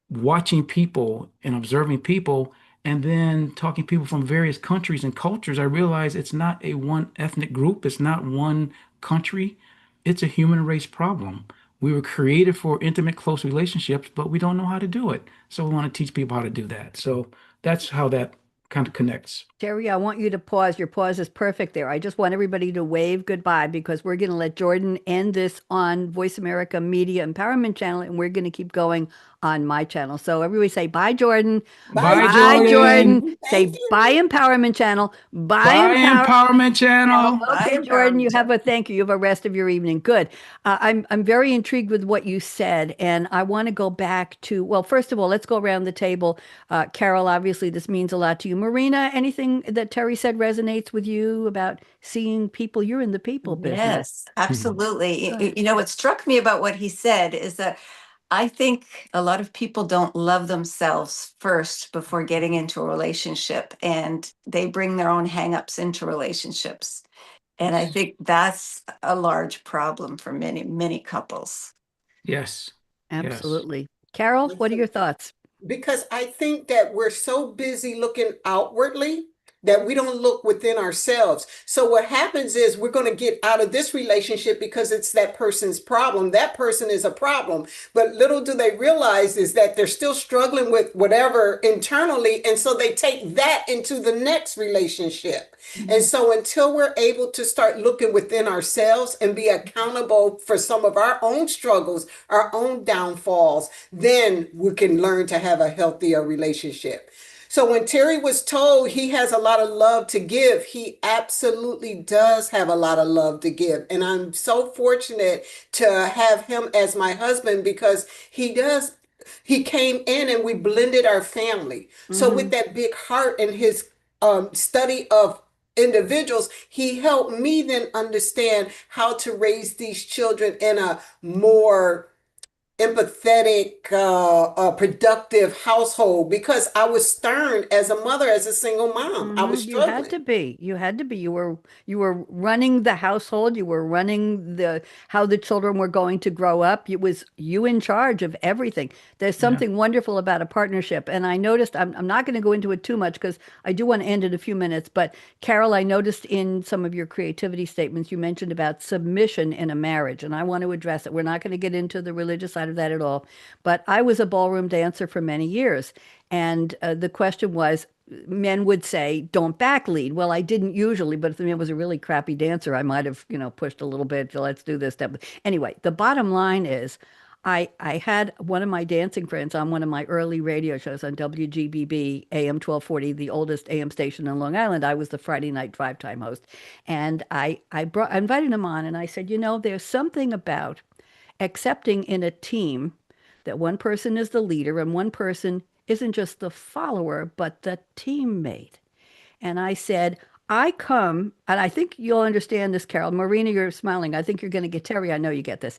watching people and observing people And then talking to people from various countries and cultures, I realized it's not a one ethnic group, it's not one country, it's a human race problem. We were created for intimate, close relationships, but we don't know how to do it. So we want to teach people how to do that. So that's how that kind of connects. Terry, I want you to pause. Your pause is perfect there. I just want everybody to wave goodbye because we're going to let Jordan end this on Voice America Media Empowerment Channel, and we're going to keep going on my channel. So everybody say bye, Jordan. Bye, Bye, Bye, Jordan. Jordan. Thank Say bye, you. Empowerment Channel. Bye, Bye, Empower. Empowerment Channel. Bye, Okay, Jordan, you Empowerment have Channel. a thank you. You have a rest of your evening. Good. I'm very intrigued with what you said, and I want to go back to, well, first of all, let's go around the table. Carol, obviously, this means a lot to you. Marina, anything that Terry said resonates with you about seeing people? You're in the people business. Yes, absolutely. Good. You know, what struck me about what he said is that I think a lot of people don't love themselves first before getting into a relationship, and they bring their own hangups into relationships. And I think that's a large problem for many, many couples. Yes. Yes. Absolutely. Carol, what are your thoughts? Because I think that we're so busy looking outwardly that we don't look within ourselves. So what happens is we're going to get out of this relationship because it's that person's problem. That person is a problem. But little do they realize is that they're still struggling with whatever internally. And so they take that into the next relationship. And so until we're able to start looking within ourselves and be accountable for some of our own struggles, our own downfalls, then we can learn to have a healthier relationship. So when Terry was told he has a lot of love to give, he absolutely does have a lot of love to give. And I'm so fortunate to have him as my husband because he came in and we blended our family. So with that big heart and his study of individuals, he helped me then understand how to raise these children in a more empathetic, productive household because I was stern as a mother, as a single mom. I was You had struggling. to be. You had to be. You were running the household. You were running the how the children were going to grow up. It was you in charge of everything. There's Yeah. something wonderful about a partnership. And I noticed, I'm not going to go into it too much because I do want to end in a few minutes. But Carol, I noticed in some of your creativity statements, you mentioned about submission in a marriage. And I want to address it. We're not going to get into the religious side of that at all. But I was a ballroom dancer for many years. And the question was, men would say, don't back lead. Well, I didn't usually, but if the man was a really crappy dancer, I might have, pushed a little bit. Let's do this. That. Anyway, the bottom line is I had one of my dancing friends on one of my early radio shows on WGBB AM 1240, the oldest AM station in Long Island. I was the Friday night drive time host. And I invited him on and I said, there's something about accepting in a team that one person is the leader and one person isn't just the follower, but the teammate. And I said, I come, and I think you'll understand this, Carol. Marina, you're smiling. I think you're going to get Terry. I know you get this.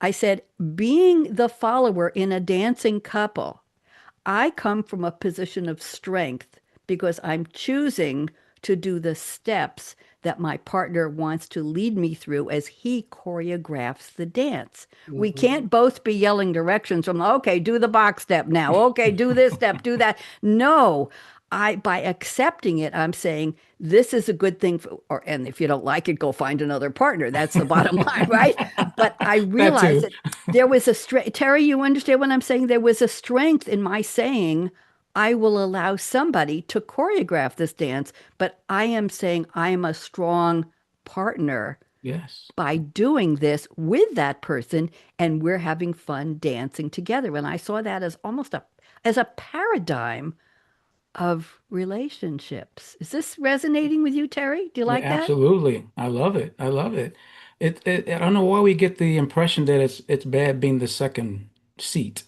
I said, being the follower in a dancing couple, I come from a position of strength because I'm choosing to do the steps that my partner wants to lead me through as he choreographs the dance. We can't both be yelling directions from, okay, do the box step now. Okay, do this step, do that. No, by accepting it, I'm saying this is a good thing and if you don't like it, go find another partner. That's the bottom line, right? But I That realized too. that there was a strength. Terry, you understand what I'm saying? There was a strength in my saying, I will allow somebody to choreograph this dance, but I am saying I am a strong partner Yes. by doing this with that person, and we're having fun dancing together. And I saw that as almost as a paradigm of relationships. Is this resonating with you, Terry? Do you Yeah, like that? absolutely. I love it. I love it. I don't know why we get the impression that it's bad being the second seat.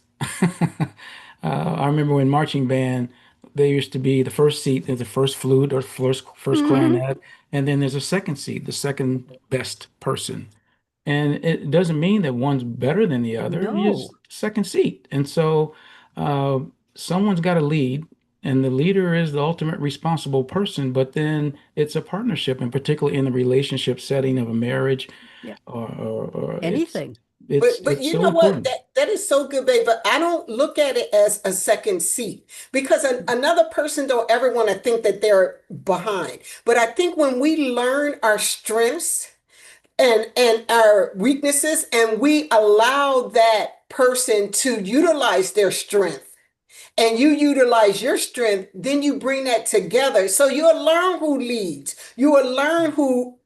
I remember when marching band, there used to be the first seat is the first flute or first Hmm. clarinet, and then there's a second seat, the second best person. And it doesn't mean that one's better than the other. You No. just second seat. And so uh, someone's got to lead, and the leader is the ultimate responsible person. But then it's a partnership, and particularly in the relationship setting of a marriage, Yeah. or it's Anything. But It's you so know what? important. That is so good, babe. But I don't look at it as a second seat because another person don't ever want to think that they're behind. But I think when we learn our strengths and our weaknesses and we allow that person to utilize their strength and you utilize your strength, then you bring that together. So you'll learn who leads. You will learn who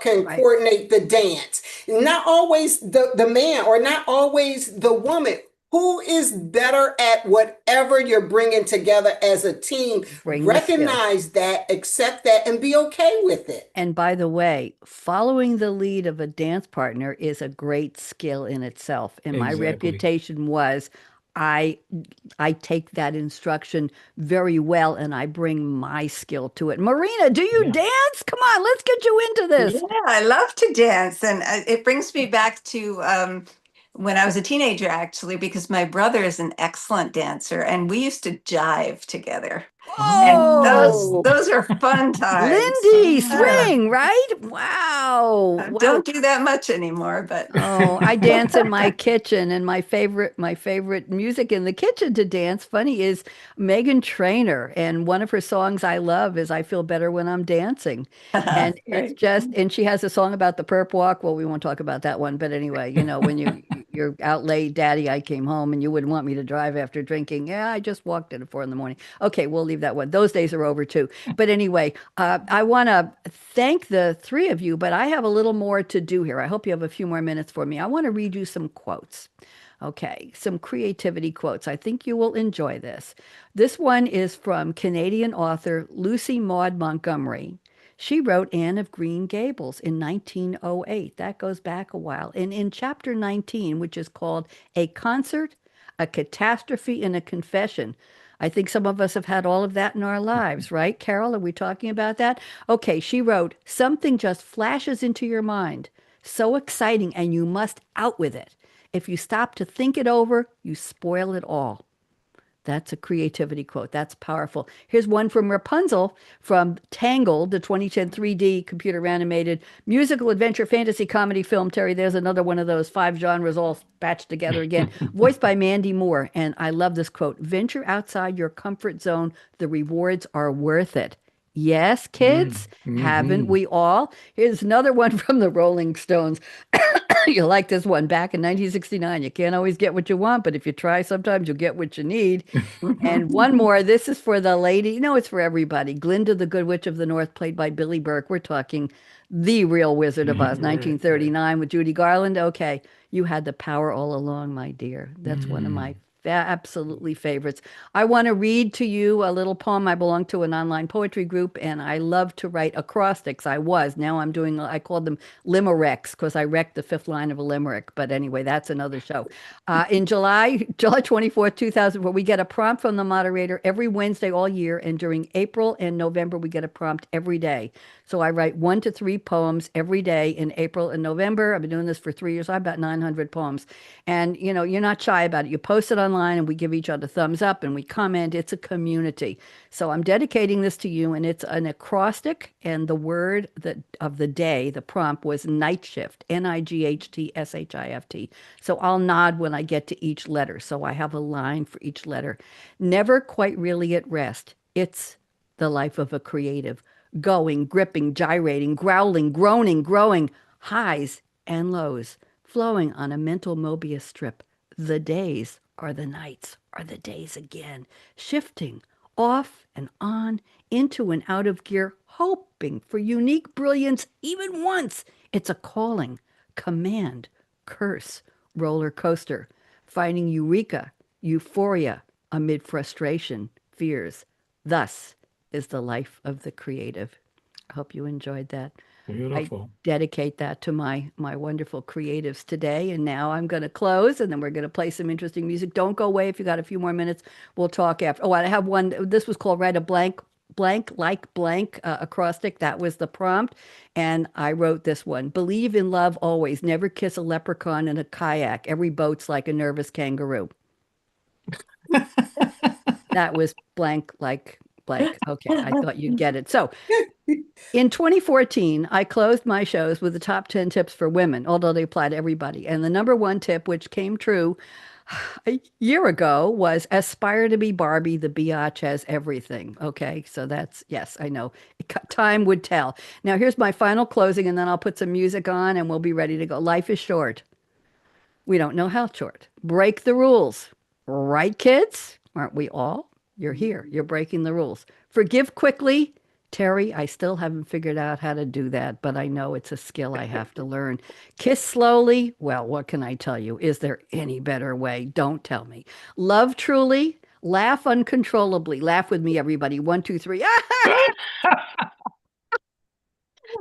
can Right. coordinate the dance. Not always the man or not always the woman. Who is better at whatever you're bringing together as a team? Bring the skill. Recognize that, accept that, and be okay with it. And by the way, following the lead of a dance partner is a great skill in itself. And my Exactly. reputation was I I take that instruction very well and I bring my skill to it. Marina, do you Yeah. dance? Come on, let's get you into Yeah, this. I love to dance. And it brings me back to when I was a teenager, actually, because my brother is an excellent dancer and we used to jive together. And those Oh, Oh, those are fun times. Lindy, Uh, ah, swing, right? Wow. Wow. don't do that much anymore, but Oh, I dance in my kitchen, and my favorite music in the kitchen to dance, funny, is Megan Trainor, and one of her songs I love is I Feel Better When I'm Dancing. And it's great. just, and she has a song about the perp walk. Well, we won't talk about that one, but anyway, when you're out late, Daddy, I came home and you wouldn't want me to drive after drinking. Yeah, I just walked at 4 in the morning. Okay, we'll leave that one. Those days are over too. But anyway, I want to thank the three of you, but I have a little more to do here. I hope you have a few more minutes for me. I want to read you some quotes. Okay, some creativity quotes. I think you will enjoy this. This one is from Canadian author Lucy Maud Montgomery. She wrote Anne of Green Gables in 1908. That goes back a while. And in chapter 19, which is called A Concert, a Catastrophe, and a Confession, I think some of us have had all of that in our lives, right? Carol, are we talking about that? Okay, she wrote, something just flashes into your mind. So exciting, and you must out with it. If you stop to think it over, you spoil it all. That's a creativity quote. That's powerful. Here's one from Rapunzel from Tangled, the 2010 3D computer animated musical adventure fantasy comedy film. Terry, there's another one of those five genres all patched together again, voiced by Mandy Moore. And I love this quote: venture outside your comfort zone. The rewards are worth it. Yes, kids, haven't mm-hmm. we all? Here's another one from the Rolling Stones. You like this one. Back in 1969, you can't always get what you want, but if you try, sometimes you'll get what you need. And one more. This is for the lady. No, it's for everybody. Glinda the Good Witch of the North, played by Billy Burke. We're talking the real Wizard of Oz, Right, right. 1939 with Judy Garland. Okay, you had the power all along, my dear. That's one of my absolutely favorites. I want to read to you a little poem. I belong to an online poetry group and I love to write acrostics. Now I'm doing, I called them limericks because I wrecked the fifth line of a limerick. But anyway, that's another show. In July 24th, 2004, we get a prompt from the moderator every Wednesday all year. And during April and November, we get a prompt every day. So I write 1 to 3 poems every day in April and November. I've been doing this for 3 years. I have about 900 poems. And, you're not shy about it. You post it online and we give each other thumbs up and we comment. It's a community. So I'm dedicating this to you, and it's an acrostic. And the word of the day, the prompt was night shift, NIGHTSHIFT. So I'll nod when I get to each letter. So I have a line for each letter. Never quite really at rest. It's the life of a creative. Going, gripping, gyrating, growling, groaning, growing, highs and lows, flowing on a mental Mobius strip. The days are the nights, are the days again, shifting off and on, into and out of gear, hoping for unique brilliance even once. It's a calling, command, curse, roller coaster, finding eureka, euphoria amid frustration, fears. Thus is the life of the creative. I hope you enjoyed that. I Beautiful. dedicate that to my wonderful creatives today. And now I'm going to close, and then we're going to play some interesting music. Don't go away. If you got a few more minutes, we'll talk after. Oh, I have one. This was called Write a Blank, Blank, like blank acrostic. That was the prompt. And I wrote this one: believe in love always. Never kiss a leprechaun in a kayak. Every boat's like a nervous kangaroo. That was blank, like Blake. Okay, I thought you'd get it. So in 2014, I closed my shows with the top 10 tips for women, although they apply to everybody. And the number one tip, which came true a year ago, was aspire to be Barbie. The biatch has everything. Okay, so that's, yes, I know. Time would tell. Now, here's my final closing, and then I'll put some music on and we'll be ready to go. Life is short. We don't know how short. Break the rules. Right, kids? Aren't we all? You're here. You're breaking the rules. Forgive quickly. Terry, I still haven't figured out how to do that, but I know it's a skill I have to learn. Kiss slowly. Well, what can I tell you? Is there any better way? Don't tell me. Love truly. Laugh uncontrollably. Laugh with me, everybody. 1, 2, 3.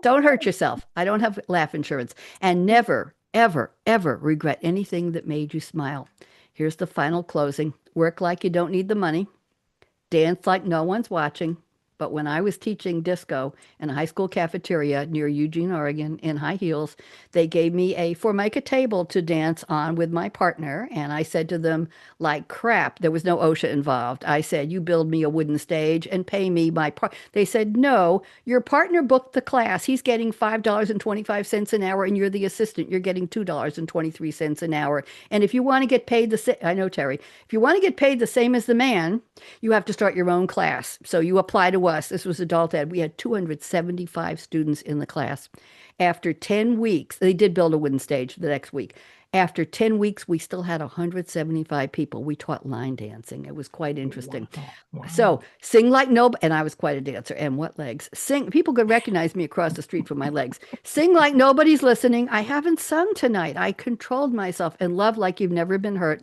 Don't hurt yourself. I don't have laugh insurance. And never, ever, ever regret anything that made you smile. Here's the final closing. Work like you don't need the money. Dance like no one's watching. But when I was teaching disco in a high school cafeteria near Eugene, Oregon, in high heels, they gave me a Formica table to dance on with my partner. And I said to them, like crap, there was no OSHA involved. I said, you build me a wooden stage and pay me my part. They said, no, your partner booked the class. He's getting $5.25 an hour, and you're the assistant. You're getting $2.23 an hour. And if you want to get paid the same, I know, Terry, if you want to get paid the same as the man, you have to start your own class. So you apply to us. This was adult ed. We had 275 students in the class. After 10 weeks, they did build a wooden stage the next week. After 10 weeks, we still had 175 people. We taught line dancing. It was quite interesting. Wow. So sing like no, and I was quite a dancer. And what legs? Sing. People could recognize me across the street from my legs. Sing like nobody's listening. I haven't sung tonight. I controlled myself. And love like you've never been hurt.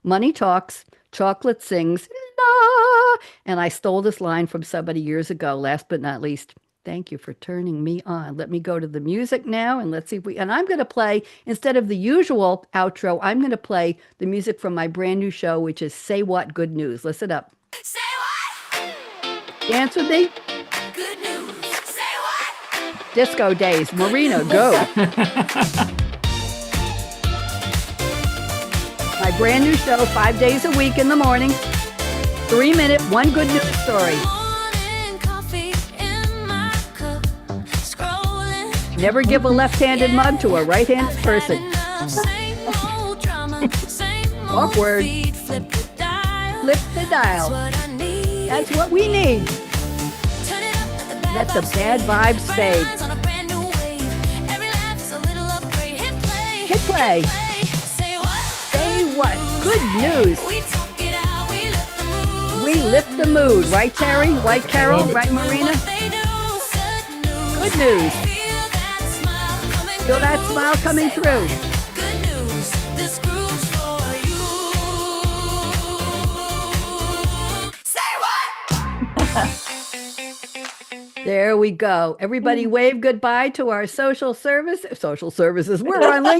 Money talks. Chocolate sings. La! And I stole this line from somebody years ago. Last but not least, thank you for turning me on. Let me go to the music now, and let's see if and I'm going to play, instead of the usual outro, I'm going to play the music from my brand new show, which is Say What Good News. Listen up. Say what? Dance with me. Good news. Say what? Disco days. Marina, go. My brand new show, 5 days a week in the morning. 3 minute, one good news story. Morning coffee in my cup. Scrolling. Never give a left-handed mug to a right-handed person. Same old drama, same old Awkward. feed. Flip the dial. Flip the dial. What I need. That's what we need. Turn it up, Let the bad vibes fade. On a brand new wave. Every laugh is a little upgrade. Hit play. Hit play. Say what? Say what? Good news. We talk it out. We lift the mood. We lift the mood. Right, Terry? Right, Carol? Right, Marina? They do. Good news. Feel that smile coming Feel that smile coming through. Good news. This groove's for you. Say what? There we go. Everybody wave goodbye to our social services. We're on LinkedIn.